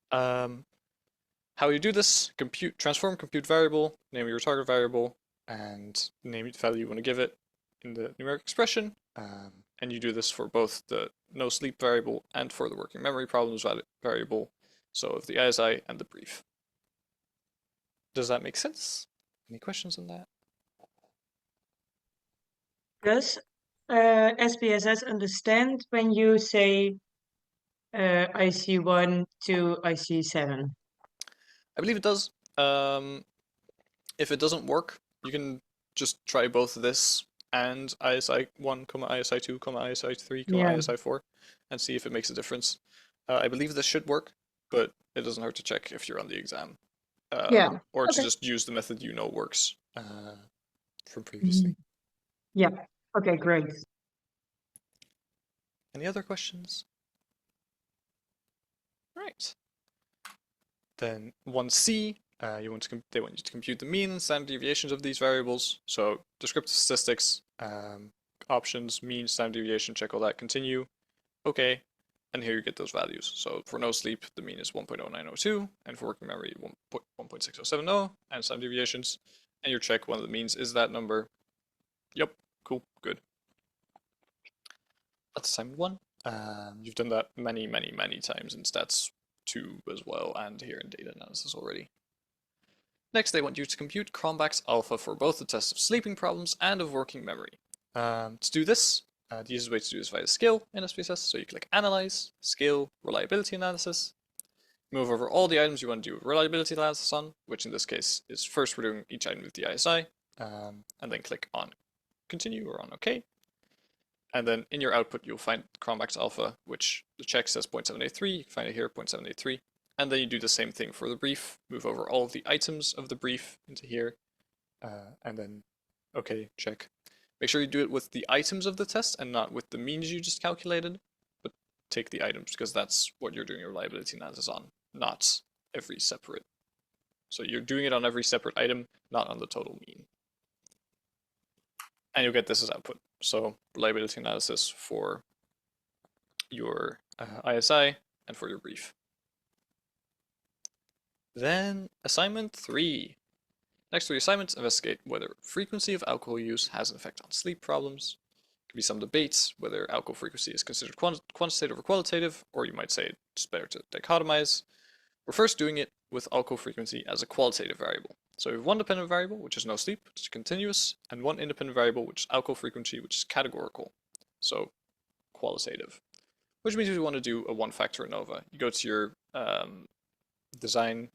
How you do this: transform compute variable, name your target variable, and name the value you want to give it in the numeric expression. And you do this for both the no sleep variable and for the working memory problems variable, so of the ISI and the brief. Does that make sense? Any questions on that? Does SPSS understand when you say IC1 to IC7? I believe it does. If it doesn't work, you can just try both this and ISI1, ISI2, ISI3, Yeah. ISI4 and see if it makes a difference. I believe this should work, but it doesn't hurt to check if you're on the exam. Yeah, Or to okay. just use the method you know works from previously. Yeah, okay, great. Any other questions? Right. Then 1C, they want you to compute the mean and standard deviations of these variables. So descriptive statistics, options, mean, standard deviation, check all that, continue. Okay, and here you get those values. So for no sleep, the mean is 1.0902, and for working memory, 1.6070, and standard deviations. And your check, one of the means is that number. Yep, cool, good. That's assignment 1. You've done that many times in stats 2 as well, and here in data analysis already. Next, they want you to compute Cronbach's alpha for both the test of sleeping problems and of working memory. To do this, the easiest way to do this via skill in SPSS, so you click Analyze, Skill, Reliability Analysis. Move over all the items you want to do reliability analysis on, which in this case is first we're doing each item with the ISI, and then click on Continue or on OK. And then in your output, you'll find Cronbach's alpha, which the check says 0.783. You can find it here, 0.783. And then you do the same thing for the brief. Move over all of the items of the brief into here, and then okay, check. Make sure you do it with the items of the test and not with the means you just calculated, but take the items because that's what you're doing your reliability analysis on, not every separate. So you're doing it on every separate item, not on the total mean. And you'll get this as output. So reliability analysis for your ISI and for your brief. Then assignment 3. Next 3 assignments investigate whether frequency of alcohol use has an effect on sleep problems. There could be some debates whether alcohol frequency is considered quantitative or qualitative, or you might say it's better to dichotomize. We're first doing it with alcohol frequency as a qualitative variable. So we have one dependent variable, which is no sleep, which is continuous, and one independent variable, which is alcohol frequency, which is categorical, so qualitative. Which means we want to do a one-factor ANOVA. You go to your design,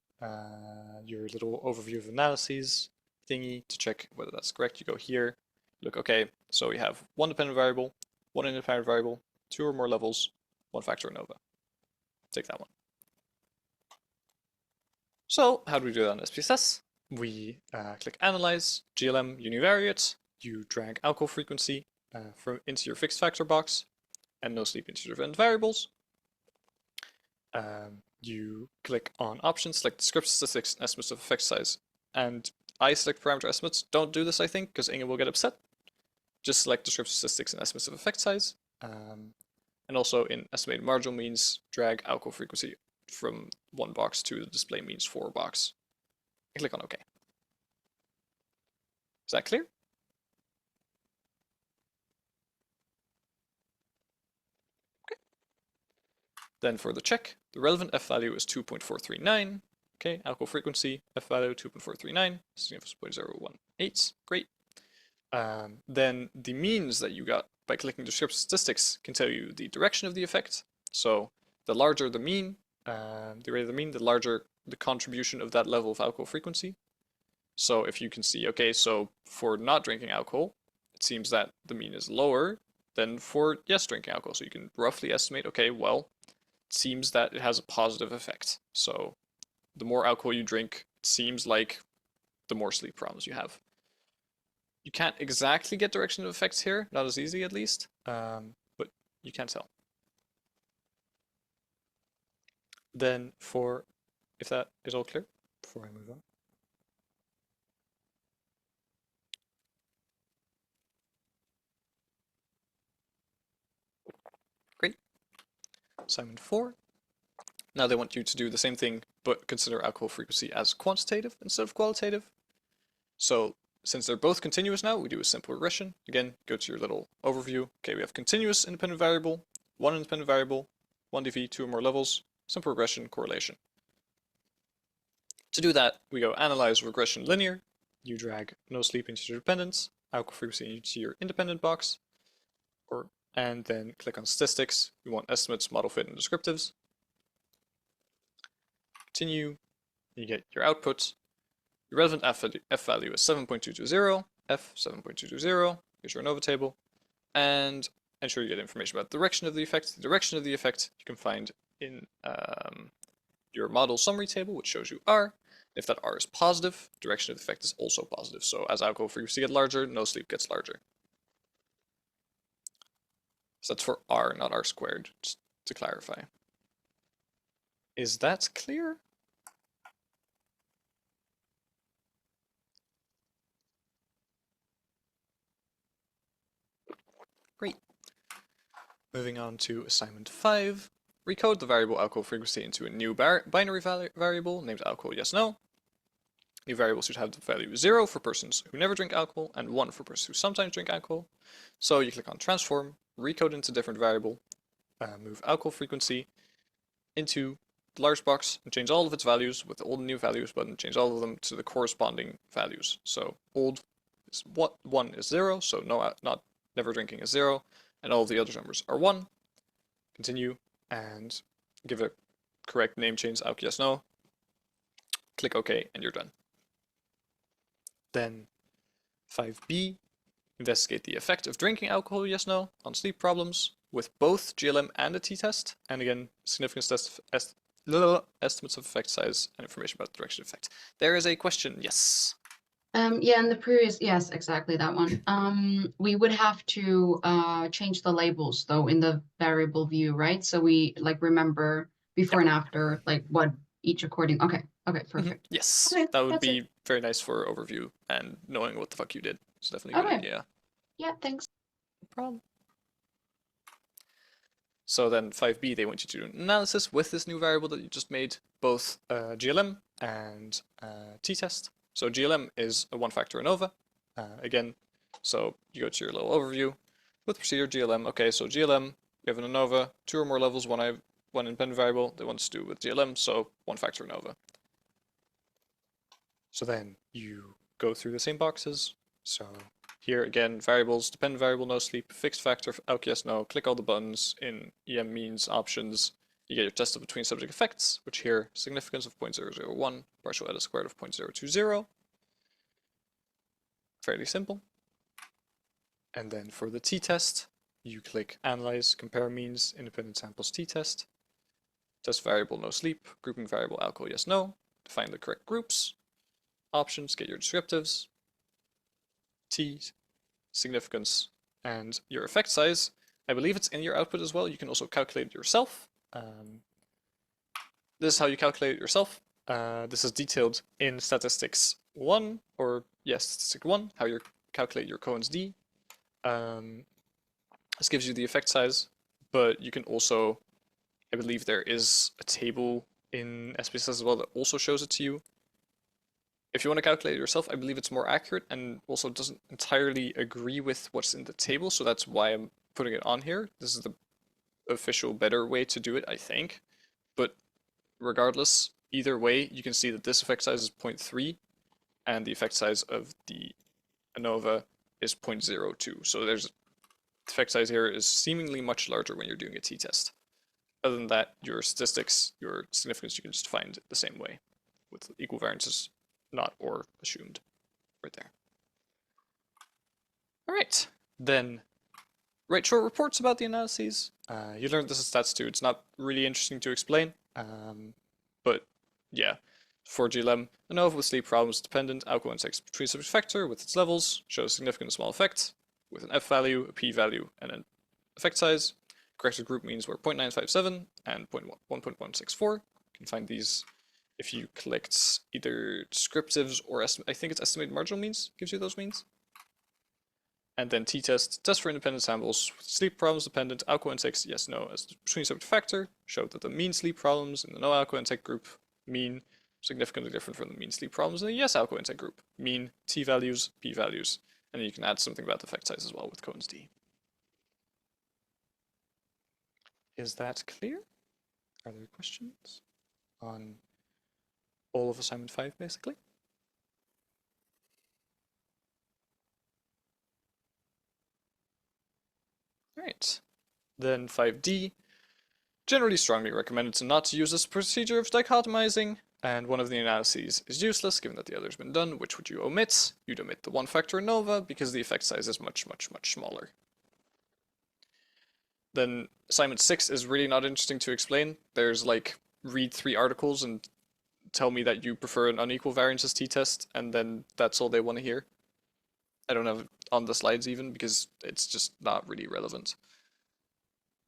your little overview of analyses thingy to check whether that's correct. You go here, look, okay, so we have one dependent variable, one independent variable, 2 or more levels, one-factor ANOVA. Take that one. So how do we do that on SPSS? We click Analyze, GLM, univariate. You drag alcohol frequency into your fixed factor box, and no sleep into your dependent variables. You click on Options, select Descriptive Statistics and Estimates of Effect Size. And I select Parameter Estimates. Don't do this, I think, because Inge will get upset. Just select Descriptive Statistics and Estimates of Effect Size. And also in Estimated Marginal Means, drag alcohol frequency from one box to the Display Means 4 box. And click on OK. Is that clear? Then for the check, the relevant F value is 2.439. Okay, alcohol frequency, F value 2.439, significance 0.018. Great. Then the means that you got by clicking descriptive statistics can tell you the direction of the effect. So the larger the mean, the greater the mean, the larger the contribution of that level of alcohol frequency. So if you can see, okay, so for not drinking alcohol, it seems that the mean is lower than for yes drinking alcohol. So you can roughly estimate, okay, well, it seems that it has a positive effect. So the more alcohol you drink, it seems like the more sleep problems you have. You can't exactly get direction of effects here, not as easy at least, but you can tell. Then for, if that is all clear, before I move on. Great. Assignment 4. Now they want you to do the same thing, but consider alcohol frequency as quantitative instead of qualitative. So since they're both continuous now, we do a simple regression. Again, go to your little overview. Okay, we have continuous independent variable, one independent variable, 1dv, 2 or more levels, simple regression, correlation. To do that, we go analyze regression linear. You drag no sleep into your dependence, alcohol frequency into your independent box, and then click on statistics. We want estimates, model fit, and descriptives. Continue, you get your output. Your relevant F value is 7.220, F 7.220, here's your ANOVA table, and ensure you get information about the direction of the effect. The direction of the effect you can find in your model summary table, which shows you R. If that R is positive, direction of the effect is also positive. So as alcohol frequency gets larger, no sleep gets larger. So that's for R, not R squared, just to clarify. Is that clear? Great. Moving on to assignment 5. Recode the variable alcohol frequency into a new binary variable named alcohol yes no. New variable should have the value 0 for persons who never drink alcohol and 1 for persons who sometimes drink alcohol. So you click on transform, recode into different variable, move alcohol frequency into the large box and change all of its values with all the new values button, change all of them to the corresponding values. So old is 1 is 0, so not never drinking is 0, and all of the other numbers are 1. Continue and give a correct name change, alcohol yes no. Click OK and you're done. Then 5b, investigate the effect of drinking alcohol yes no on sleep problems with both GLM and a t-test, and again significance estimates of effect size and information about the direction of effect. There is a question, yes. Yeah, in the previous, yes, exactly that one. We would have to change the labels though in the variable view, right? So we like remember before and after, like what each according. Okay, perfect. Yes, Okay, that would that's be it. very nice for overview and knowing what the fuck you did. It's definitely a good Okay. idea. Yeah, thanks. No problem. So then 5b, they want you to do an analysis with this new variable that you just made, both GLM and t-test. So GLM is a one-factor ANOVA. Again, so you go to your little overview with procedure GLM. Okay, so GLM, we have an ANOVA, 2 or more levels, one independent variable. They want to do with GLM, so one-factor ANOVA. So then you go through the same boxes. So here again, variables, dependent variable, no sleep, fixed factor, alcohol yes no, click all the buttons in EM means options. You get your test of between subject effects, which here, significance of 0.001, partial eta squared of 0.020. Fairly simple. And then for the t-test, you click analyze, compare means, independent samples t-test. Test variable, no sleep, grouping variable, alcohol yes no, define the correct groups. Options, get your descriptives, T, significance, and your effect size. I believe it's in your output as well. You can also calculate it yourself. This is how you calculate it yourself. This is detailed in statistics 1, or yes, statistic 1, how you calculate your Cohen's d. This gives you the effect size, but you can also, I believe there is a table in SPSS as well that also shows it to you. If you want to calculate it yourself, I believe it's more accurate and also doesn't entirely agree with what's in the table, so that's why I'm putting it on here. This is the official better way to do it, I think. But regardless, either way, you can see that this effect size is 0.3 and the effect size of the ANOVA is 0.02. So the effect size here is seemingly much larger when you're doing a t-test. Other than that, your statistics, your significance, you can just find the same way with equal variances not or assumed right there. All right, then write short reports about the analyses. You learned this in Stats 2. It's not really interesting to explain, but yeah. For GLM, ANOVA with sleep problems dependent, alcohol index between subject factor with its levels shows significant small effect with an F value, a P value, and an effect size. Corrected group means were 0.957 and 1.164. You can find these if you clicked either descriptives or I think it's estimated marginal means gives you those means. And then t-test, test for independent samples, sleep problems dependent, alcohol intake, yes, no, as between subject factor, showed that the mean sleep problems in the no alcohol intake group mean significantly different from the mean sleep problems in the yes alcohol intake group, mean t values, p values, and then you can add something about the effect size as well with Cohen's d. Is that clear? Are there questions on all of assignment 5 basically? Alright, then 5D. Generally strongly recommended to not to use this procedure of dichotomizing, and one of the analyses is useless given that the other's been done. Which would you omit? You'd omit the one factor ANOVA because the effect size is much, much, much smaller. Then assignment 6 is really not interesting to explain. There's like, read 3 articles and tell me that you prefer an unequal variances t-test, and then that's all they want to hear. I don't have it on the slides even because it's just not really relevant.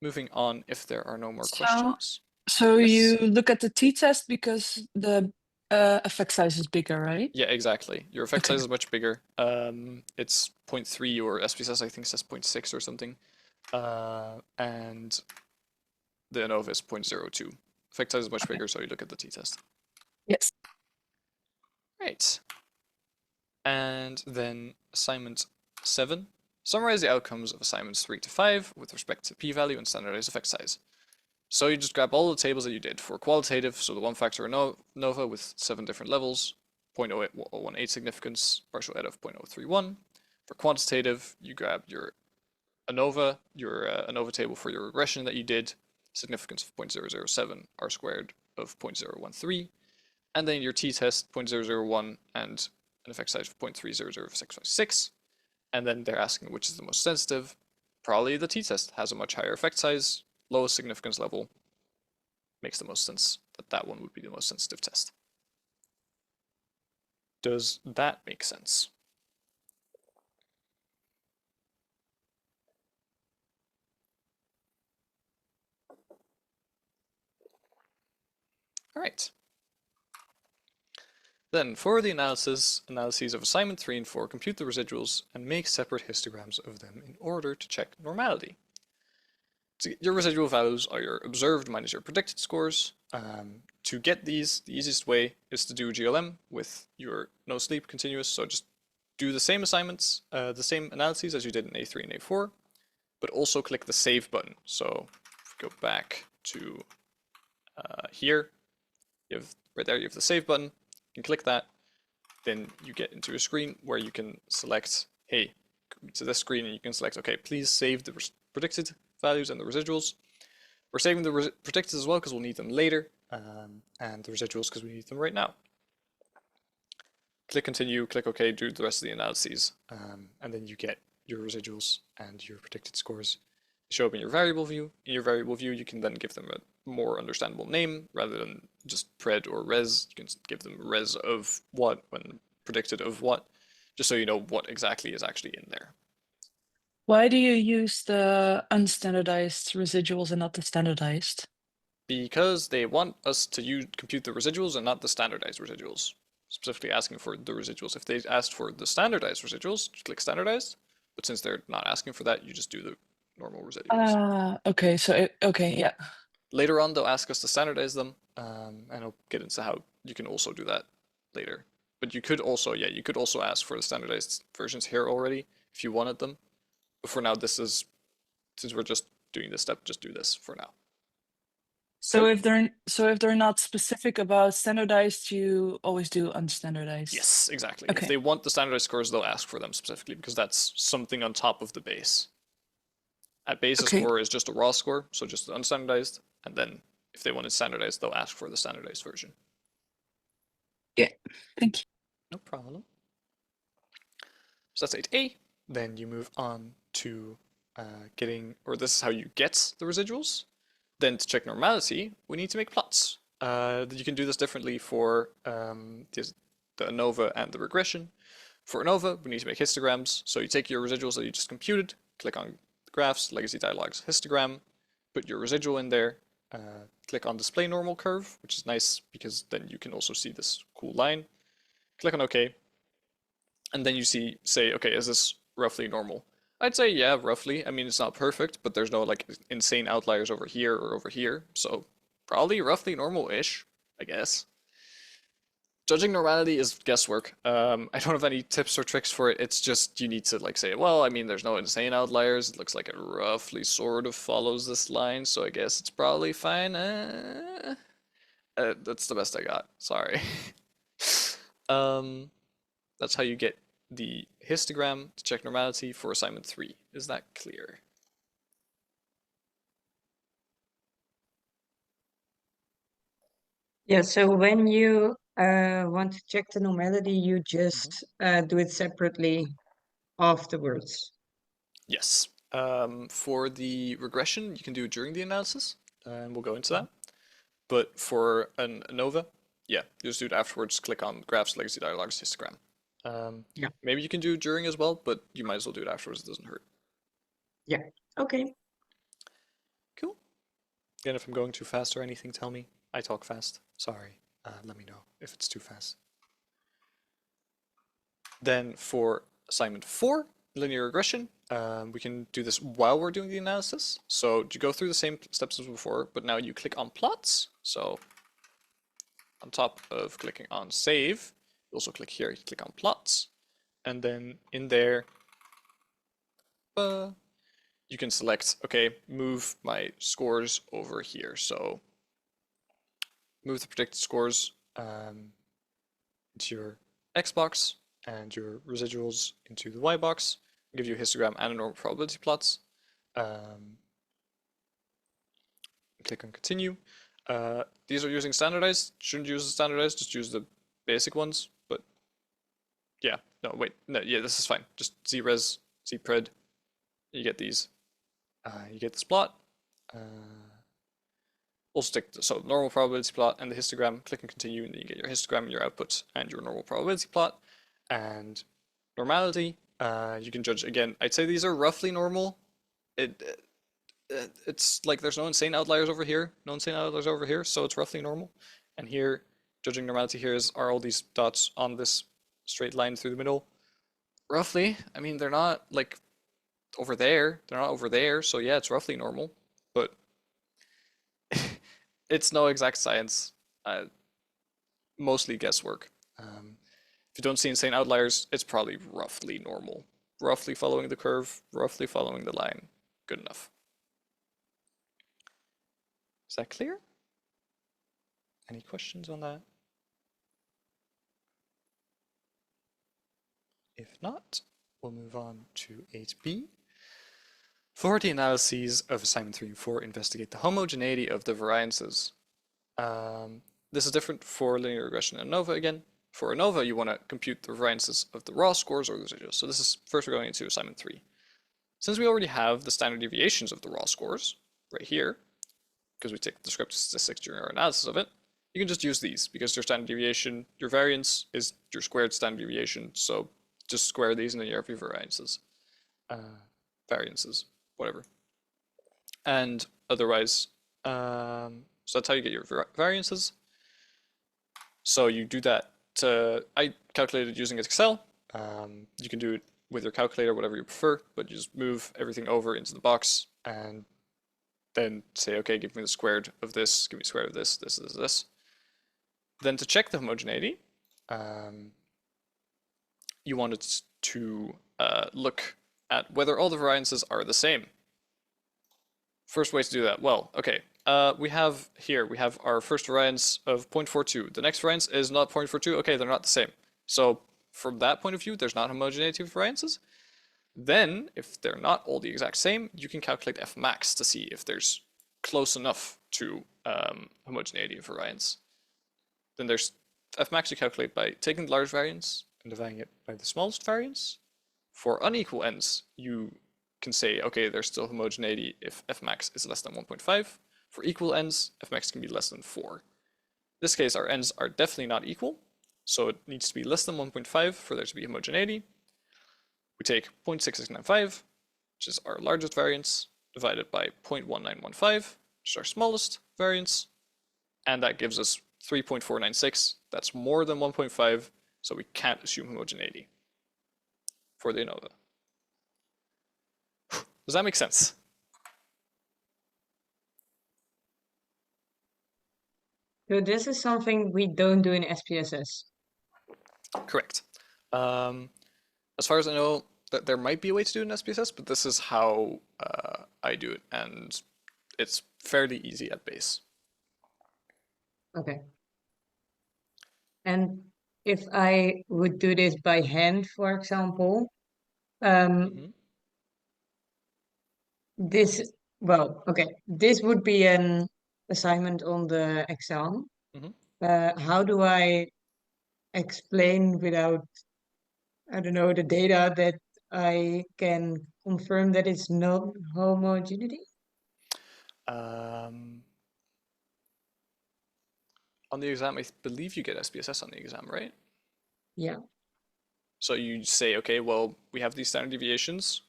Moving on, if there are no more questions. So Yes. you look at the t-test because the effect size is bigger, right? Yeah, exactly. Your effect Okay. size is much bigger. It's 0.3 or SPSS I think says 0.6 or something. And the ANOVA is 0.02. Effect size is much bigger, so you look at the t-test. Yes. Right. And then assignment 7. Summarize the outcomes of assignments 3 to 5 with respect to p-value and standardized effect size. So you just grab all the tables that you did for qualitative, so the one factor ANOVA with 7 different levels, 0.018 significance, partial ED of 0.031. For quantitative, you grab your ANOVA, ANOVA table for your regression that you did, significance of 0.007, R squared of 0.013, and then your t-test 0.001 and an effect size of 0.300656. And then they're asking which is the most sensitive. Probably the t-test has a much higher effect size, lowest significance level. Makes the most sense that that one would be the most sensitive test. Does that make sense? All right. Then for the analyses of assignment 3 and 4, compute the residuals and make separate histograms of them in order to check normality. Your residual values are your observed minus your predicted scores. To get these, the easiest way is to do GLM with your no sleep continuous. So just do the same assignments, the same analyses as you did in A3 and A4, but also click the save button. So if we go back to here, you have right there, you have the save button. You can click that, then you get into a screen where you can select, hey, to this screen, and you can select, okay, please save the predicted values and the residuals. We're saving the predicted as well because we'll need them later, and the residuals because we need them right now. Click continue, click OK, do the rest of the analyses, and then you get your residuals and your predicted scores. Show up in your variable view. In your variable view, you can then give them a more understandable name rather than just pred or res. You can give them res of what when predicted of what, just so you know what exactly is actually in there. Why do you use the unstandardized residuals and not the standardized? Because they want us to compute the residuals and not the standardized residuals. Specifically asking for the residuals. If they asked for the standardized residuals, just click standardized. But since they're not asking for that, you just do the normal residuals. Okay, so okay, yeah. Later on, they'll ask us to standardize them, and I'll get into how you can also do that later. But you could also, yeah, you could also ask for the standardized versions here already if you wanted them. But for now, this is, since we're just doing this step, just do this for now. So if they're not specific about standardized, you always do unstandardized. Yes, exactly. Okay. If they want the standardized scores, they'll ask for them specifically because that's something on top of the base. At base, Okay. a score is just a raw score, so just the unstandardized, and then if they want it standardized, they'll ask for the standardized version. Yeah. Thank you. No problem. So that's 8A. Then you move on to this is how you get the residuals. Then to check normality, we need to make plots. You can do this differently for the ANOVA and the regression. For ANOVA, we need to make histograms. So you take your residuals that you just computed, click on graphs, legacy dialogues, histogram, put your residual in there, click on display normal curve, which is nice because then you can also see this cool line. Click on OK. And then you say, okay, is this roughly normal? I'd say, yeah, roughly. I mean, it's not perfect, but there's no like insane outliers over here or over here. So probably roughly normal-ish, I guess. Judging normality is guesswork. I don't have any tips or tricks for it. It's just you need to like say, well, I mean, there's no insane outliers. It looks like it roughly sort of follows this line, so I guess it's probably fine. That's the best I got. Sorry. That's how you get the histogram to check normality for assignment 3. Is that clear? Yeah, so when you want to check the normality, you just do it separately afterwards. Yes. For the regression, you can do it during the analysis, and we'll go into that. But for an ANOVA, yeah, you just do it afterwards. Click on graphs, legacy dialogues, histogram. Yeah. Maybe you can do it during as well, but you might as well do it afterwards. It doesn't hurt. Yeah, okay. Cool. Again, if I'm going too fast or anything, tell me. I talk fast. Sorry. Let me know if it's too fast. Then for assignment 4, linear regression, we can do this while we're doing the analysis. So you go through the same steps as before, but now you click on plots. So on top of clicking on save, you also click here, you click on plots, and then in there, you can select, okay, move my scores over here. So move the predicted scores into your X box and your residuals into the Y box, give you a histogram and a normal probability plots. Click on continue. These are using standardized. Shouldn't use the standardized, just use the basic ones. But yeah, no, wait, no, yeah, this is fine. Just zres, zpred, you get these. You get this plot. Also take so normal probability plot and the histogram, click and continue, and then you get your histogram and your output and your normal probability plot. And normality, you can judge again. I'd say these are roughly normal. It's like there's no insane outliers over here, so it's roughly normal. And here, judging normality here are all these dots on this straight line through the middle. Roughly, I mean, they're not like over there. They're not over there, so yeah, it's roughly normal. But it's no exact science. Mostly guesswork. If you don't see insane outliers, it's probably roughly normal. Roughly following the curve, roughly following the line. Good enough. Is that clear? Any questions on that? If not, we'll move on to 8B. For the analyses of assignment 3 and 4, investigate the homogeneity of the variances. This is different for linear regression and ANOVA again. For ANOVA, you want to compute the variances of the raw scores or the residuals. So this is, first we're going into assignment 3. Since we already have the standard deviations of the raw scores right here, because we take the descriptive statistics during our analysis of it, you can just use these because your standard deviation, your variance is your squared standard deviation. So just square these and then you have your variances. Whatever. And otherwise, so that's how you get your variances. So you do that. I calculated using Excel. You can do it with your calculator, whatever you prefer, but you just move everything over into the box and then say, okay, give me the squared of this, give me the squared of this, this. Then to check the homogeneity, you wanted to look at whether all the variances are the same. First way to do that. Well, okay. We have our first variance of 0.42. The next variance is not 0.42. Okay, they're not the same. So from that point of view, there's not homogeneity of variances. Then, if they're not all the exact same, you can calculate f max to see if there's close enough to homogeneity of variance. Then there's f max you calculate by taking the largest variance and dividing it by the smallest variance. For unequal ends, you can say, okay, there's still homogeneity if f max is less than 1.5. For equal ends, f max can be less than 4. In this case, our ends are definitely not equal, so it needs to be less than 1.5 for there to be homogeneity. We take 0.6695, which is our largest variance, divided by 0.1915, which is our smallest variance, and that gives us 3.496. That's more than 1.5, so we can't assume homogeneity for the ANOVA. Does that make sense? So this is something we don't do in SPSS. Correct. As far as I know, that there might be a way to do it in SPSS, but this is how I do it, and it's fairly easy at base. Okay. And if I would do this by hand, for example, this would be an assignment on the exam. How do I explain without, I don't know, the data that I can confirm that it's not homogeneity? On the exam, I believe you get SPSS on the exam, right? Yeah. So you say, okay, well, we have these standard deviations.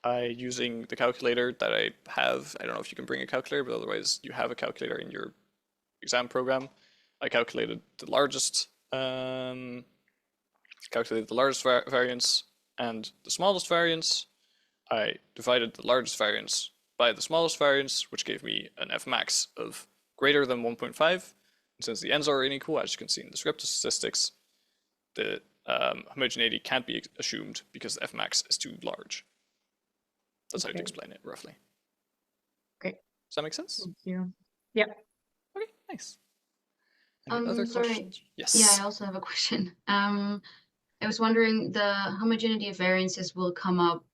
Using the calculator that I have, I don't know if you can bring a calculator, but otherwise you have a calculator in your exam program. I calculated the largest variance and the smallest variance. I divided the largest variance by the smallest variance, which gave me an f max of greater than 1.5. And since the ends are unequal, as you can see in descriptive statistics, the homogeneity can't be assumed because the f max is too large. That's how to explain it roughly. Okay. Does that make sense? Thank you. Yeah. Okay, nice. Any other Sorry. questions? Yes. Yeah, I also have a question. I was wondering, the homogeneity of variances will come up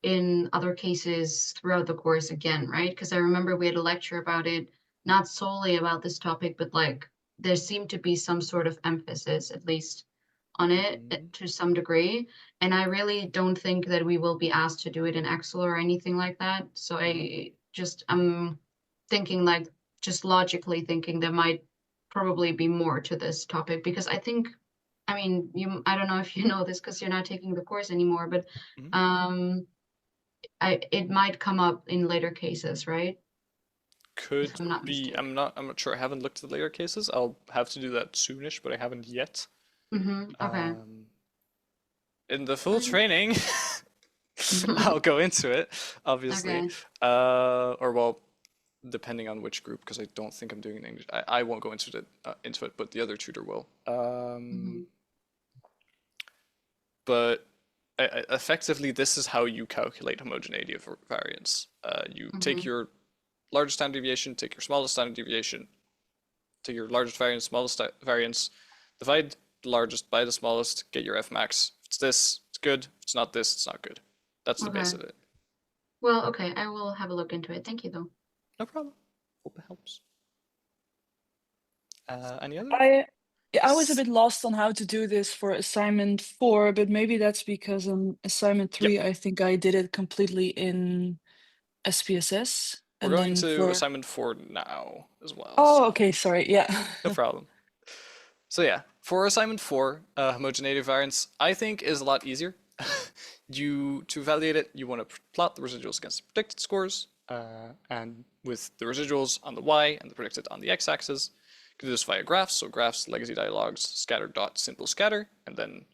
in other cases throughout the course again, right? Because I remember we had a lecture about it, not solely about this topic, but like there seemed to be some sort of emphasis, at least on it to some degree. And I really don't think that we will be asked to do it in Excel or anything like that. So I'm thinking, like, just logically thinking there might probably be more to this topic, because I think, I mean, I don't know if you know this because you're not taking the course anymore, but it might come up in later cases, right? Could I'm not be. mistaken. I'm not sure. I haven't looked at the later cases. I'll have to do that soonish, but I haven't yet. Okay. In the full training, I'll go into it, obviously. Okay. Or well, depending on which group, because I don't think I'm doing it in English. I won't go into it, but the other tutor will. But effectively, this is how you calculate homogeneity of variance. You take your largest standard deviation, take your smallest standard deviation, take your largest variance, smallest variance, divide the largest by the smallest, get your f max. If it's this, it's good. If it's not this, it's not good. That's the base of it. Well, okay, I will have a look into it. Thank you, though. No problem. Hope it helps. Any other? I was a bit lost on how to do this for assignment 4, but maybe that's because on assignment 3, I think I did it completely in SPSS. We're And going then to for assignment 4 now as well. Oh, so okay, sorry. Yeah. no problem. So yeah, for assignment 4, homogeneity variance, I think is a lot easier. To evaluate it, you want to plot the residuals against the predicted scores, and with the residuals on the y and the predicted on the x-axis. You can do this via graphs, so graphs, legacy dialogues, scatter dot, simple scatter, and then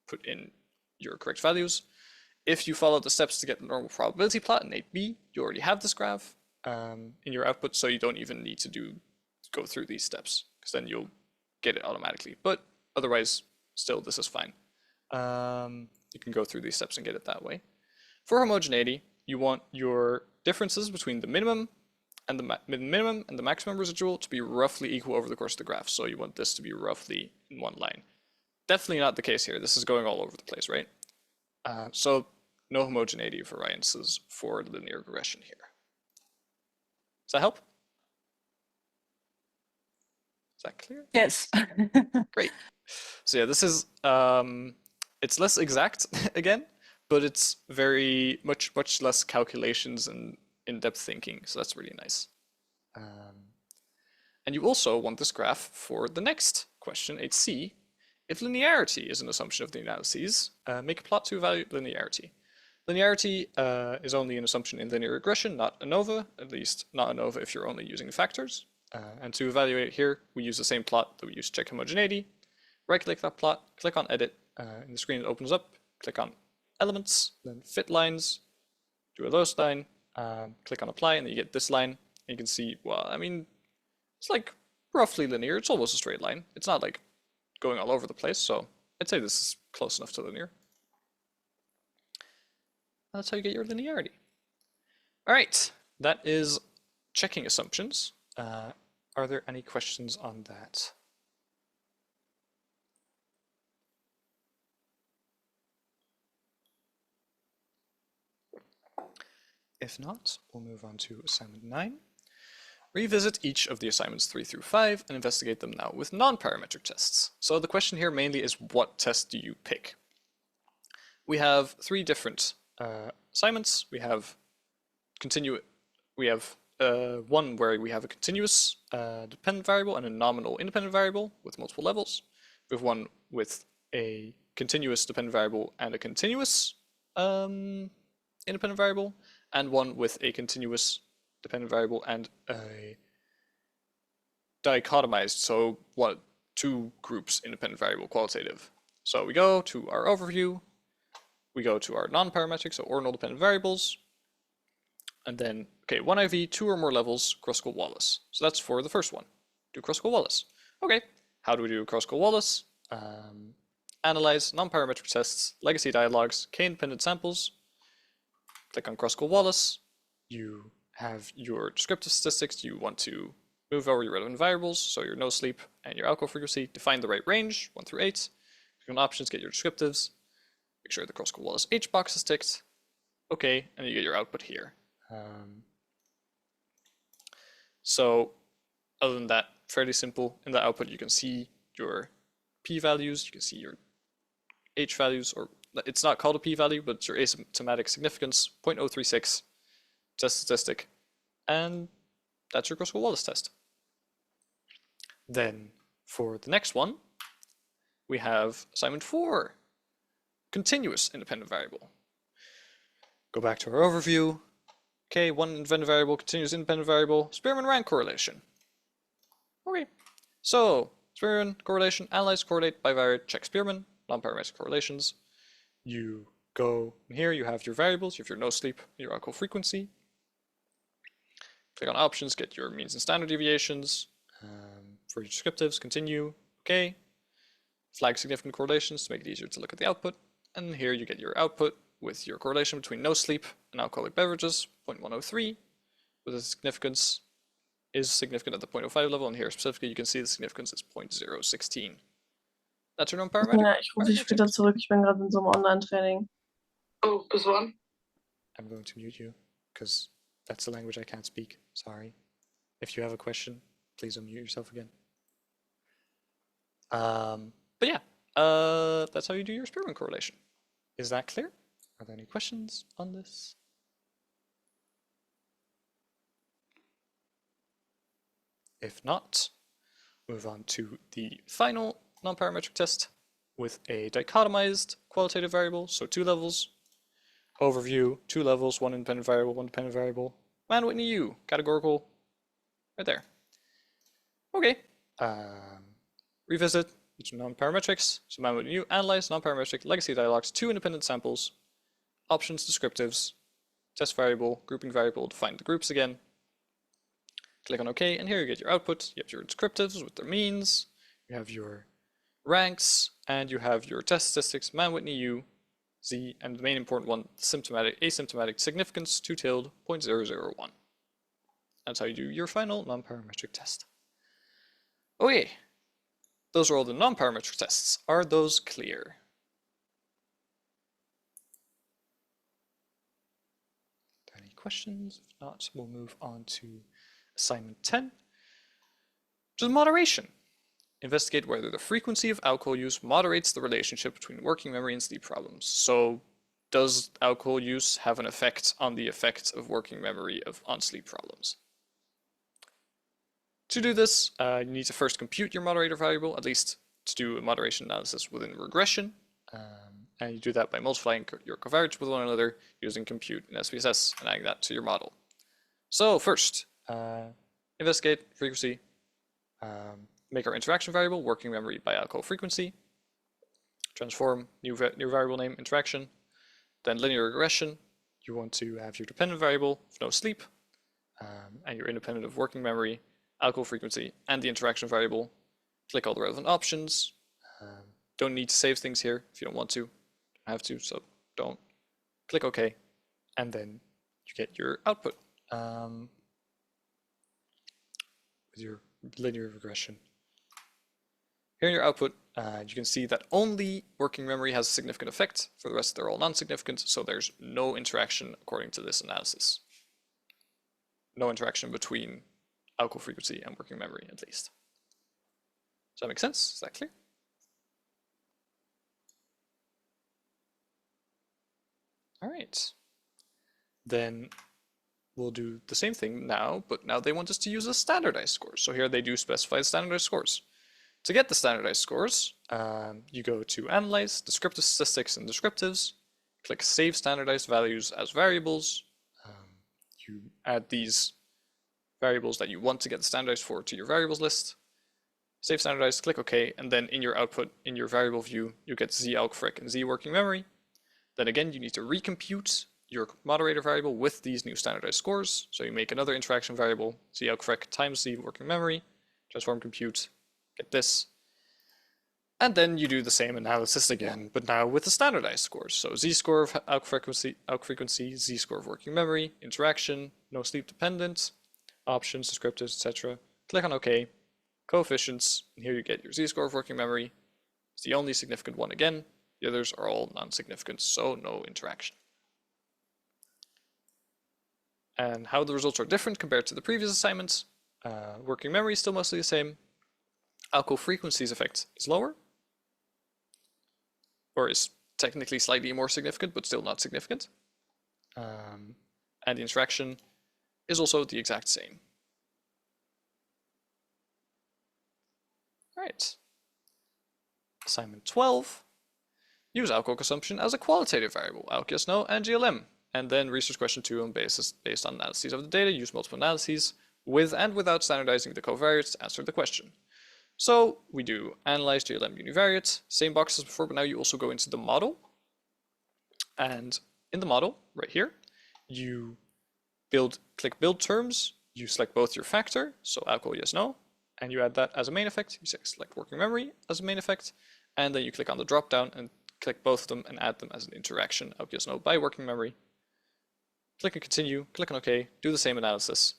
put in your correct values. If you follow the steps to get the normal probability plot in 8b, you already have this graph in your output, so you don't even need to go through these steps, because then you'll get it automatically. But otherwise, still, this is fine. You can go through these steps and get it that way. For homogeneity, you want your differences between the minimum and the minimum and the maximum residual to be roughly equal over the course of the graph. So you want this to be roughly in one line. Definitely not the case here. This is going all over the place, right? So no homogeneity of variances for linear regression here. Does that help? Is that clear? Yes. Great. So yeah, this is, it's less exact again, but it's very much less calculations and in-depth thinking. So that's really nice. And you also want this graph for the next question, 8c. If linearity is an assumption of the analyses, make a plot to evaluate linearity. Linearity is only an assumption in linear regression, not ANOVA, at least not ANOVA if you're only using factors. And to evaluate it here, we use the same plot that we use to check homogeneity. Right-click that plot, click on Edit. In the screen it opens up, click on Elements, then Fit Lines, do a lowest line, click on Apply, and then you get this line. And you can see, well, I mean, it's like roughly linear. It's almost a straight line. It's not like going all over the place, so I'd say this is close enough to linear. That's how you get your linearity. All right, that is checking assumptions. Are there any questions on that? If not, we'll move on to assignment 9. Revisit each of the assignments 3 through 5 and investigate them now with non-parametric tests. So the question here mainly is, what test do you pick? We have 3 different assignments. We have one where we have a continuous dependent variable and a nominal independent variable with multiple levels. We have one with a continuous dependent variable and a continuous independent variable, and one with a continuous dependent variable and a dichotomized, so what, 2 groups independent variable qualitative. So we go to our overview, we go to our non-parametric, so ordinal dependent variables, and then, okay, 1 IV, 2 or more levels, Kruskal-Wallis. So that's for the first one. Do Kruskal-Wallis. Okay, how do we do Kruskal-Wallis? Analyze non-parametric tests, legacy dialogues, k-independent samples. Click on Kruskal-Wallis. You have your descriptive statistics. You want to move over your relevant variables, so your no sleep and your alcohol frequency. Define the right range, 1 through 8. Click on options, get your descriptives. Make sure the Kruskal-Wallis H box is ticked. Okay, and you get your output here. So other than that, fairly simple. In the output, you can see your p-values, you can see your h-values, or it's not called a p-value, but it's your asymptomatic significance, 0.036, test statistic, and that's your Kruskal-Wallis test. Then for the next one, we have assignment 4, continuous independent variable. Go back to our overview. Okay, 1 independent variable, continuous independent variable, Spearman rank correlation. Okay, so Spearman correlation, analyze, correlate, bivariate, check Spearman, non-parametric correlations. You go in here, you have your variables, you have your no sleep, your alcohol frequency. Click on options, get your means and standard deviations. For your descriptives, continue, okay. Flag significant correlations to make it easier to look at the output. And here you get your output with your correlation between no sleep and alcoholic beverages, 0.103, with the significance is significant at the 0.05 level, and here specifically you can see the significance is 0.016. That's your non-parametric. Ja, ich rufe dich später zurück. Ich bin gerade in so einem Online-Training. Oh, bis wann? I'm going to mute you, because that's the language I can't speak. Sorry. If you have a question, please unmute yourself again. But yeah, that's how you do your Spearman correlation. Is that clear? Are there any questions on this? If not, move on to the final non-parametric test with a dichotomized qualitative variable, so 2 levels. Overview, 2 levels, 1 independent variable, 1 dependent variable. Man, Whitney, U, categorical, right there. Okay. Revisit each non-parametrics. So Man, Whitney, U, analyze non-parametric legacy dialogues, 2 independent samples, options, descriptives, test variable, grouping variable, define the groups again. Click on OK, and here you get your output. You have your descriptives with their means, you have your ranks, and you have your test statistics, Man, Whitney, U, Z, and the main important one, asymptomatic significance, 2 tilde 0.001. That's how you do your final non-parametric test. Okay, those are all the non-parametric tests. Are those clear? Any questions? If not, we'll move on to assignment 10, which is moderation. Investigate whether the frequency of alcohol use moderates the relationship between working memory and sleep problems. So, does alcohol use have an effect on the effect of working memory on sleep problems? To do this, you need to first compute your moderator variable, at least to do a moderation analysis within regression. And you do that by multiplying your covariates with one another using compute in SPSS and adding that to your model. So first, investigate frequency, make our interaction variable working memory by alcohol frequency, transform new variable name interaction, then linear regression. You want to have your dependent variable of no sleep, and your independent of working memory, alcohol frequency, and the interaction variable. Click all the relevant options. Don't need to save things here if you don't want to. Don't have to, so don't. Click OK, and then you get your output with your linear regression. Here in your output, you can see that only working memory has a significant effect. For the rest, they're all non-significant, so there's no interaction according to this analysis. No interaction between alcohol frequency and working memory, at least. Does that make sense? Is that clear? All right. Then we'll do the same thing now, but now they want us to use a standardized score. So here they do specify standardized scores. To get the standardized scores, you go to Analyze, Descriptive Statistics and Descriptives, click Save Standardized Values as Variables. You add these variables that you want to get the standardized for to your variables list. Save standardized, click OK, and then in your output, in your variable view, you get Z algofrec and Z working memory. Then again, you need to recompute your moderator variable with these new standardized scores. So you make another interaction variable, Z algofrec times Z working memory, transform compute, get this. And then you do the same analysis again, but now with the standardized scores. So Z score of alk frequency, Z score of working memory, interaction, no sleep dependent, options, descriptives, etc. Click on OK, coefficients, and here you get your Z score of working memory. It's the only significant one again. The others are all non-significant, so no interaction. And how the results are different compared to the previous assignments. Working memory is still mostly the same. Alcohol frequency's effect is lower, or is technically slightly more significant, but still not significant. And the interaction is also the exact same. All right. Assignment 12. Use alcohol consumption as a qualitative variable, alk yes no and GLM. And then research question 2 on based on analyses of the data, use multiple analyses with and without standardizing the covariates to answer the question. So we do analyze GLM univariate, same box as before, but now you also go into the model. And in the model, right here, you click build terms, you select both your factor, so alcohol yes no, and you add that as a main effect. You select working memory as a main effect, and then you click on the drop down and click both of them and add them as an interaction, alk yes no by working memory. Click and continue, click on OK, do the same analysis.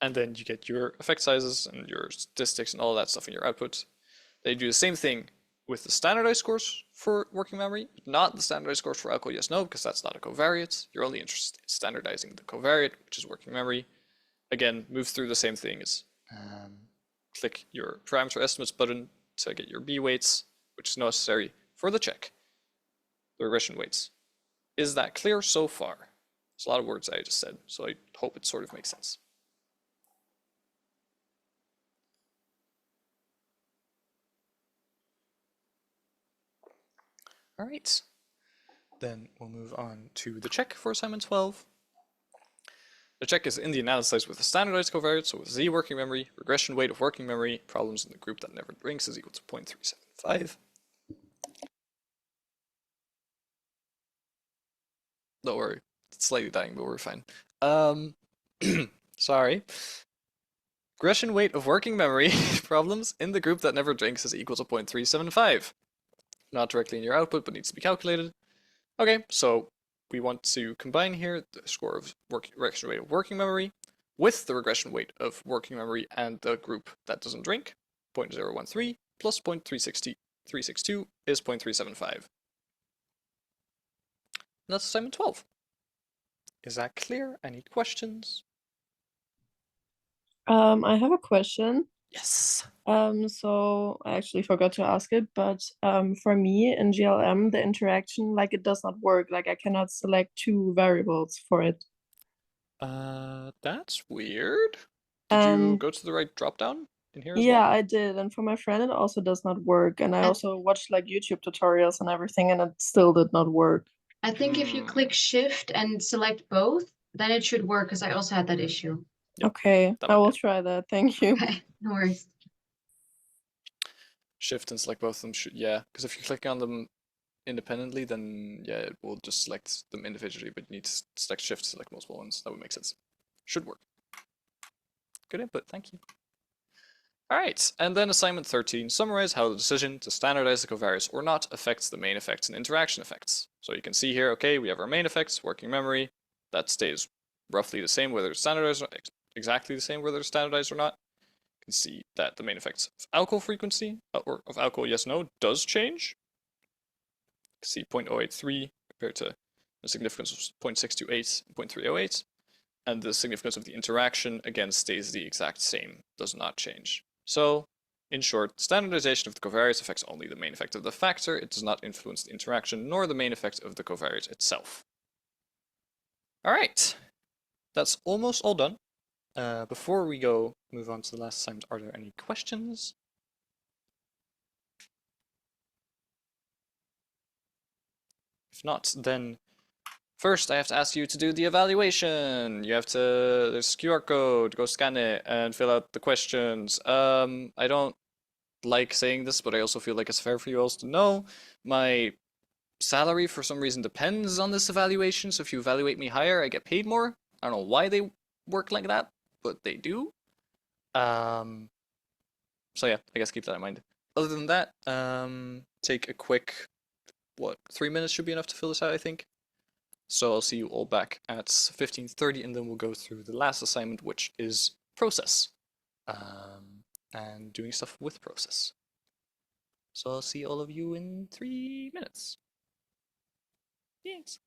And then you get your effect sizes and your statistics and all that stuff in your output. They do the same thing with the standardized scores for working memory, but not the standardized scores for alcohol yes no, because that's not a covariate. You're only interested in standardizing the covariate, which is working memory. Again, move through the same things. Click your parameter estimates button to get your B weights, which is necessary for the check, the regression weights. Is that clear so far? It's a lot of words I just said, so I hope it sort of makes sense. All right, then we'll move on to the check for assignment 12. The check is in the analysis with a standardized covariate, so with Z working memory, regression weight of working memory, problems in the group that never drinks is equal to 0.375. Don't worry, it's slightly dying, but we're fine. Sorry. Regression weight of working memory problems in the group that never drinks is equal to 0.375. not directly in your output, but needs to be calculated. Okay, so we want to combine here the score of regression weight of working memory with the regression weight of working memory and the group that doesn't drink. 0.013 plus 0.362 is 0.375. That's assignment 12. Is that clear? Any questions? I have a question. Yes. So I actually forgot to ask it, but for me in GLM, the interaction, like, it does not work. Like, I cannot select two variables for it. That's weird. Did you And go to the right dropdown in here as yeah, well? I did. And for my friend, it also does not work. And I also watched like YouTube tutorials and everything, and it still did not work. I think if you click shift and select both, then it should work, because I also had that issue. Yep, Okay, that I might will be it. try that. Thank you. Okay, no worries. Shift and select both of them should, yeah, because if you're clicking on them independently, then yeah, it will just select them individually, but you need to select shift to select multiple ones. That would make sense. Should work. Good input, thank you. Alright, and then assignment 13, summarize how the decision to standardize the covariates or not affects the main effects and interaction effects. So you can see here, okay, we have our main effects, working memory, that stays roughly the same whether it's standardized or exactly the same whether it's standardized or not. You can see that the main effects of alcohol frequency, or of alcohol yes no, does change. You can see 0.083 compared to the significance of 0.628 and 0.308. And the significance of the interaction, again, stays the exact same, does not change. So, in short, standardization of the covariates affects only the main effect of the factor, it does not influence the interaction nor the main effect of the covariate itself. Alright, that's almost all done. Before we move on to the last assignment, are there any questions? If not, then first I have to ask you to do the evaluation. You have to, there's a QR code, go scan it and fill out the questions. I don't like saying this, but I also feel like it's fair for you all to know. My salary for some reason depends on this evaluation, so if you evaluate me higher, I get paid more. I don't know why they work like that, but they do. So yeah, I guess keep that in mind. Other than that, take a quick, 3 minutes should be enough to fill this out, I think. So I'll see you all back at 15:30, and then we'll go through the last assignment, which is process. And doing stuff with process. So I'll see all of you in 3 minutes. Thanks.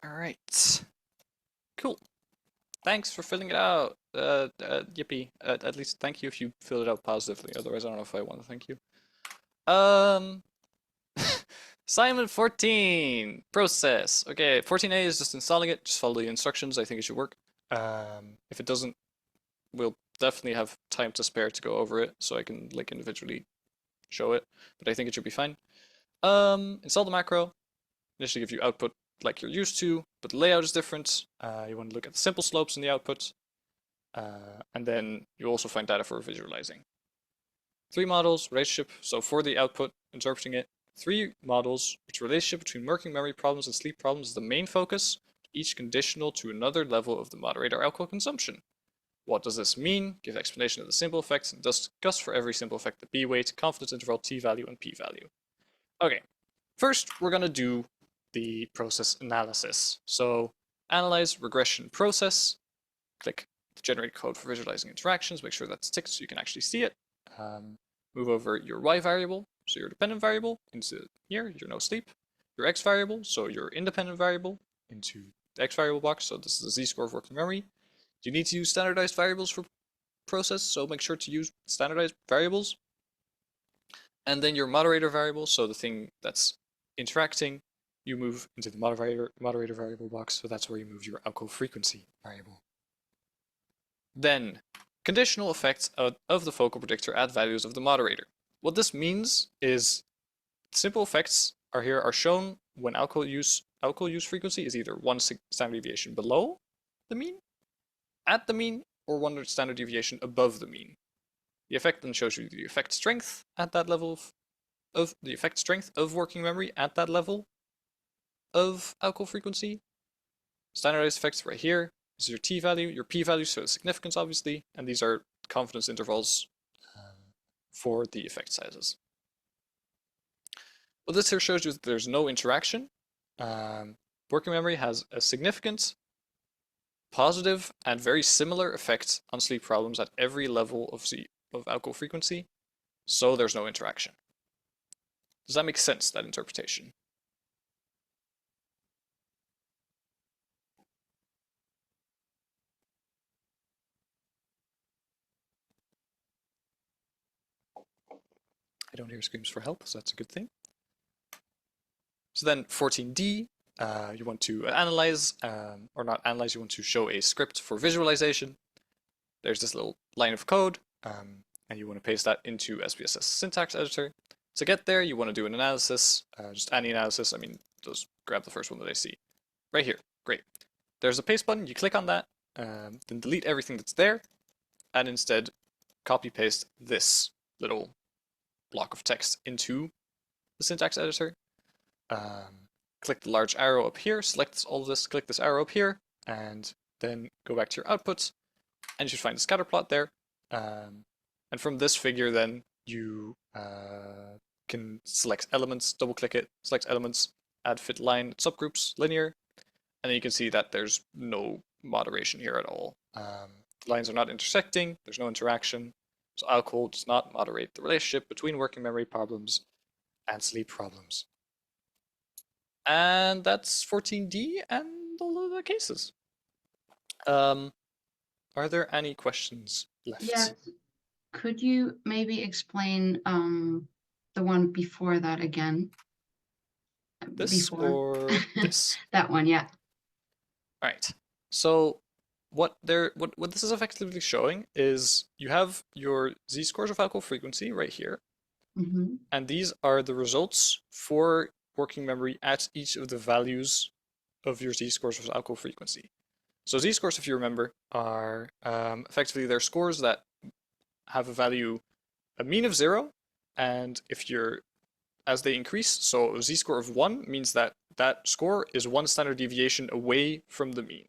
All right. Cool. Thanks for filling it out. Yippee. At least thank you if you fill it out positively. Otherwise, I don't know if I want to thank you. Assignment 14. Process. Okay, 14a is just installing it. Just follow the instructions. I think it should work. If it doesn't, we'll definitely have time to spare to go over it, so I can like individually show it. But I think it should be fine. Install the macro. Initially give you output like you're used to, but the layout is different. You want to look at the simple slopes in the output. And then you also find data for visualizing. 3 models, relationship. So for the output, interpreting it, 3 models, which relationship between working memory problems and sleep problems is the main focus, each conditional to another level of the moderator alcohol consumption. What does this mean? Give explanation of the simple effects and discuss for every simple effect the B weight, confidence interval, T value, and P value. Okay, first we're going to do the process analysis. So analyze regression process, click to generate code for visualizing interactions, make sure that's ticked so you can actually see it. Move over your Y variable, so your dependent variable, into here, your no sleep. Your X variable, so your independent variable, into the X variable box, so this is the Z-score of working memory. You need to use standardized variables for process, so make sure to use standardized variables. And then your moderator variable, so the thing that's interacting, you move into the moderator variable box, so that's where you move your alcohol frequency variable. Then, conditional effects of the focal predictor at values of the moderator. What this means is simple effects are shown when alcohol use frequency is either 1 standard deviation below the mean, at the mean, or 1 standard deviation above the mean. The effect then shows you the effect strength at that level of the effect strength of working memory at that level of alcohol frequency. Standardized effects right here. This is your T value, your P value, so significance obviously, and these are confidence intervals for the effect sizes. Well, this here shows you that there's no interaction. Working memory has a significant, positive, and very similar effect on sleep problems at every level of alcohol frequency, so there's no interaction. Does that make sense, that interpretation? I don't hear screams for help, so that's a good thing. So then 14D, you want to analyze, or not analyze, you want to show a script for visualization. There's this little line of code, and you want to paste that into SPSS syntax editor. To get there, you want to do an analysis, just any analysis. I mean, just grab the first one that I see. Right here, great. There's a paste button, you click on that, then delete everything that's there, and instead copy paste this little block of text into the syntax editor. Click the large arrow up here, select all of this, click this arrow up here, and then go back to your output, and you should find the scatter plot there. And from this figure then you can select elements, double click it, select elements, add fit line subgroups, linear, and then you can see that there's no moderation here at all. The lines are not intersecting, there's no interaction, so alcohol does not moderate the relationship between working memory problems and sleep problems. And that's 14D and all of the cases. Are there any questions left? Yeah. Could you maybe explain the one before that again? This or this? That one, yeah. All right. So what this is effectively showing is you have your z-scores of alcohol frequency right here, and these are the results for working memory at each of the values of your z-scores of alcohol frequency. So z-scores, if you remember, are effectively they're scores that have a value, a mean of 0, and if you're, as they increase, so a z-score of 1 means that that score is 1 standard deviation away from the mean.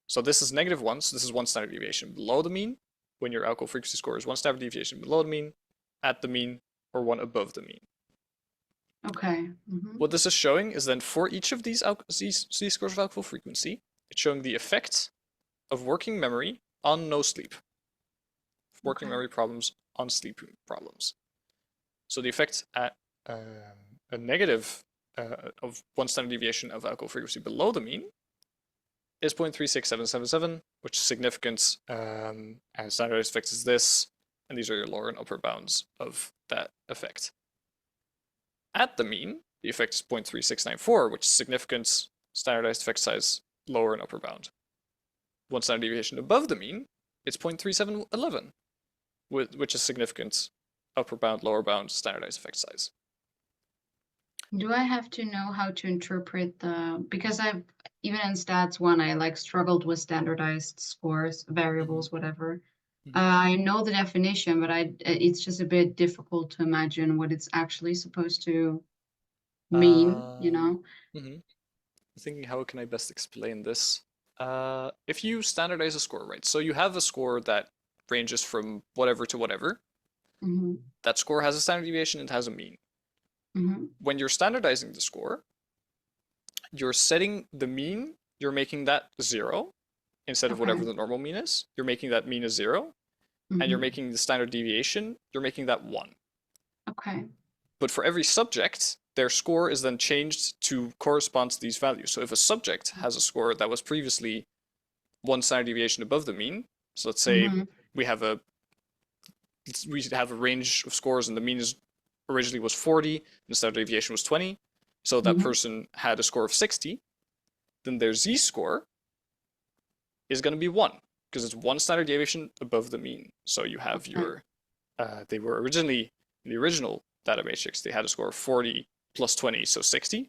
So this is -1, so this is 1 standard deviation below the mean, when your alcohol frequency score is 1 standard deviation below the mean, at the mean, or 1 above the mean. Okay. What this is showing is then for each of these z-scores of alcohol frequency, it's showing the effect of working memory on no sleep. Working memory problems on sleep problems. So the effect at a negative of one standard deviation of alcohol frequency below the mean is 0.36777, which is significance, and standardized effect is this, and these are your lower and upper bounds of that effect. At the mean, the effect is 0.3694, which is significance, standardized effect size, lower and upper bound. One standard deviation above the mean, it's 0.3711, which is significance, upper bound, lower bound, standardized effect size. Do I have to know how to interpret because even in stats 1, I like struggled with standardized scores, variables, whatever. I know the definition, but it's just a bit difficult to imagine what it's actually supposed to mean, you know? I'm thinking, how can I best explain this? If you standardize a score, right? So you have a score that ranges from whatever to whatever. That score has a standard deviation and has a mean. When you're standardizing the score, you're setting the mean, you're making that 0 instead of whatever the normal mean is. You're making that mean a 0, and you're making the standard deviation, you're making that 1. Okay. But for every subject, their score is then changed to correspond to these values. So if a subject has a score that was previously 1 standard deviation above the mean, so let's say we have a range of scores and the mean originally was 40, and the standard deviation was 20, so that person had a score of 60, then their z-score is going to be 1, because it's 1 standard deviation above the mean. So you have your, they were originally, in the original data matrix, they had a score of 40 plus 20, so 60.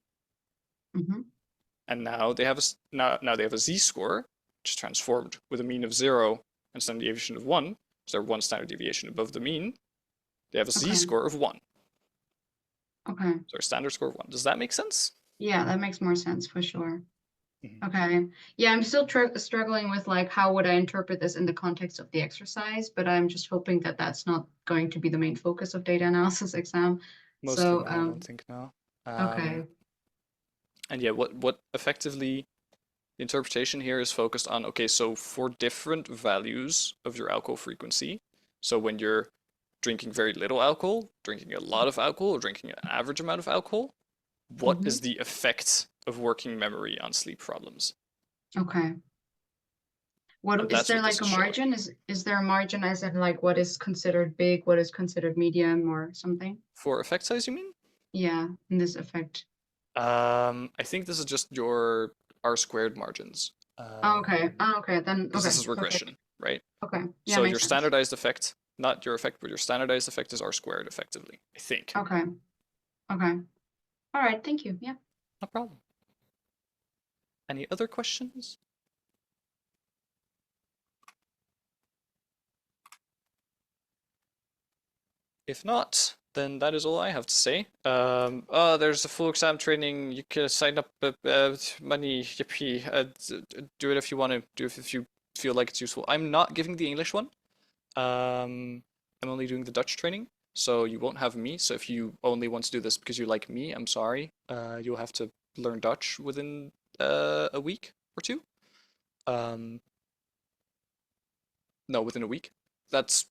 And now they have a z-score, which is transformed with a mean of 0 and standard deviation of 1, so they're 1 standard deviation above the mean. They have a z-score of 1. Okay. So our standard score of 1. Does that make sense? Yeah, that makes more sense for sure. Okay. Yeah, I'm still struggling with like how would I interpret this in the context of the exercise, but I'm just hoping that that's not going to be the main focus of data analysis exam. Mostly So, no, I don't think no. Okay. And yeah, what effectively the interpretation here is focused on, okay, so for different values of your alcohol frequency, so when you're drinking very little alcohol, drinking a lot of alcohol, or drinking an average amount of alcohol, what is the effect of working memory on sleep problems? Okay. What is there like a margin? Is there a margin as in like what is considered big, what is considered medium or something? For effect size, you mean? Yeah, in this effect. I think this is just your R² margins. Okay. Then because this is regression, right? Okay. Yeah, so makes your sense. standardized effect, not your effect, but your standardized effect is R² effectively, I think. Okay. Okay. All right. Thank you. Yeah. No problem. Any other questions? If not, then that is all I have to say. There's a full exam training. You can sign up money, yippee. Do it if you want to. Do it if you feel like it's useful. I'm not giving the English one. I'm only doing the Dutch training, so you won't have me. So if you only want to do this because you like me, I'm sorry. You'll have to learn Dutch within a week or 2. No, within a week. That's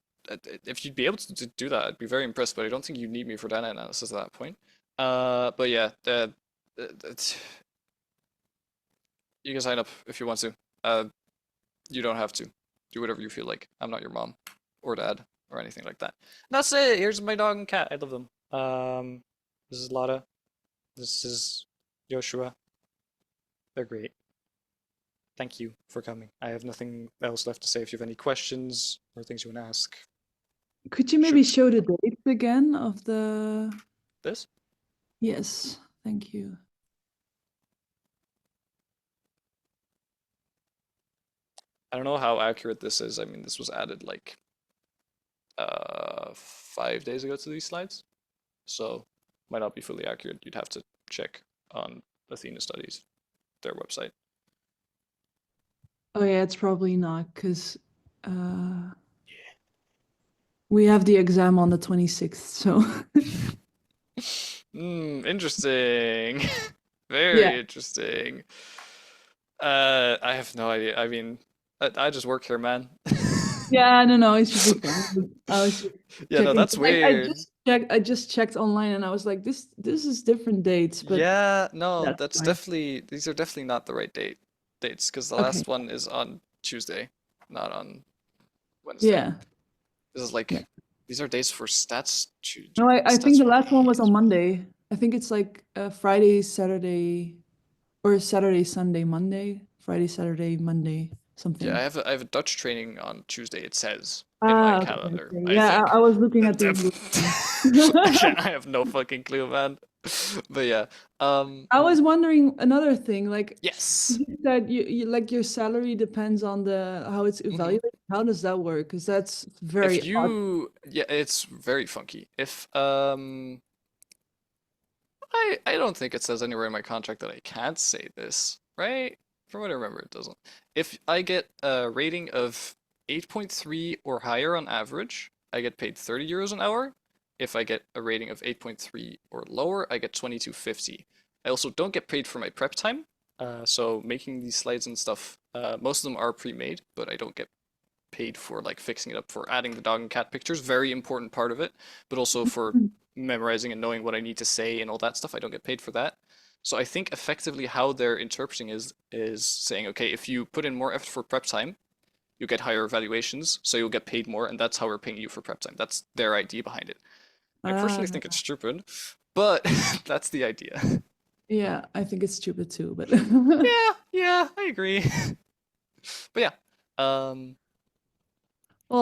if you'd be able to do that, I'd be very impressed. But I don't think you need me for data analysis at that point. But yeah, you can sign up if you want to. You don't have to. Do whatever you feel like. I'm not your mom or dad or anything like that. That's it. Here's my dog and cat. I love them. This is Lotta. This is Joshua. They're great. Thank you for coming. I have nothing else left to say. If you have any questions or things you want to ask. Could you maybe show the dates again of the... This? Yes, thank you. I don't know how accurate this is. I mean, this was added like 5 days ago to these slides, so might not be fully accurate. You'd have to check on AthenaStudies, their website. Oh yeah, it's probably not, because we have the exam on the 26th, so... Interesting. Very interesting. I have no idea. I mean, I just work here, man. Yeah, no, it should be fine. Yeah, no, that's weird. I just checked online and I was like, this is different dates, but Yeah, no, that's that's fine. definitely, these are definitely not the right dates, because the Okay. last one is on Tuesday, not on Wednesday. Yeah. This is like, Yeah. these are dates for stats. No, I think stats the last one was on reads. Monday. I think it's like Friday, Saturday, or Saturday, Sunday, Monday. Friday, Saturday, Monday, something. Yeah, I have a Dutch training on Tuesday, it says in my Okay, calendar, okay. I Yeah, think. I was looking at the English one. I have no fucking clue, man. But yeah, I was wondering another thing, like yes. you said you like your salary depends on the how it's Mm-hmm. evaluated. How does that work? Because that's very If you, yeah, it's very funky. If I don't think it says anywhere in my contract that I can't say this, right? From what I remember, it doesn't. If I get a rating of 8.3 or higher on average, I get paid 30 euros an hour. If I get a rating of 8.3 or lower, I get 22.50. I also don't get paid for my prep time. So making these slides and stuff, most of them are pre-made, but I don't get paid for like fixing it up, for adding the dog and cat pictures, very important part of it, but also for memorizing and knowing what I need to say and all that stuff. I don't get paid for that. So I think effectively how they're interpreting is saying, okay, if you put in more effort for prep time, you get higher evaluations, so you'll get paid more, and that's how we're paying you for prep time. That's their idea behind it. I personally think it's stupid, but that's the idea. Yeah, I think it's stupid too, but Yeah, I agree. But yeah, well,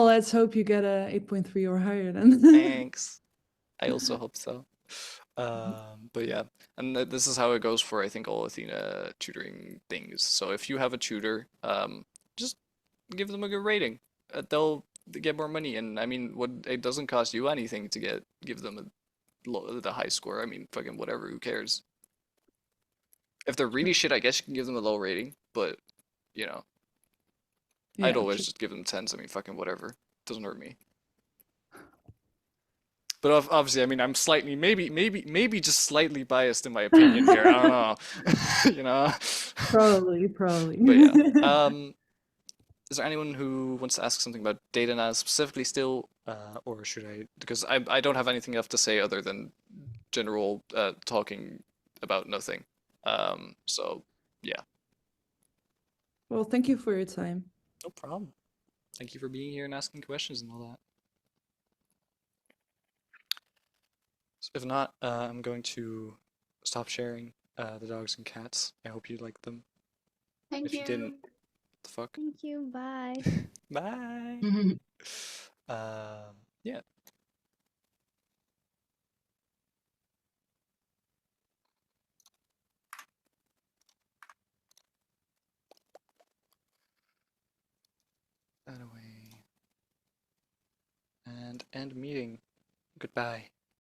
let's hope you get a 8.3 or higher then. thanks. I also hope so. But yeah, and this is how it goes for I think all Athena tutoring things. So if you have a tutor, just give them a good rating. They'll get more money, and I mean, what it doesn't cost you anything to give them the high score. I mean, fucking whatever, who cares? If they're really shit, I guess you can give them a low rating, but you know, I'd Yeah, always true. just give them tens. I mean, fucking whatever, doesn't hurt me. But obviously, I mean, I'm slightly, maybe just slightly biased in my opinion here. I don't know, you know. Probably. But yeah, is there anyone who wants to ask something about data analysis specifically still, or should I? Because I don't have anything else to say other than general talking about nothing. So yeah, Well, thank you for your time. no problem. Thank you for being here and asking questions and all that. So if not, I'm going to stop sharing the dogs and cats. I hope you liked them. Thank If you you. didn't, what the fuck? Thank you. Bye. Bye. Yeah. That away. And end meeting. Goodbye.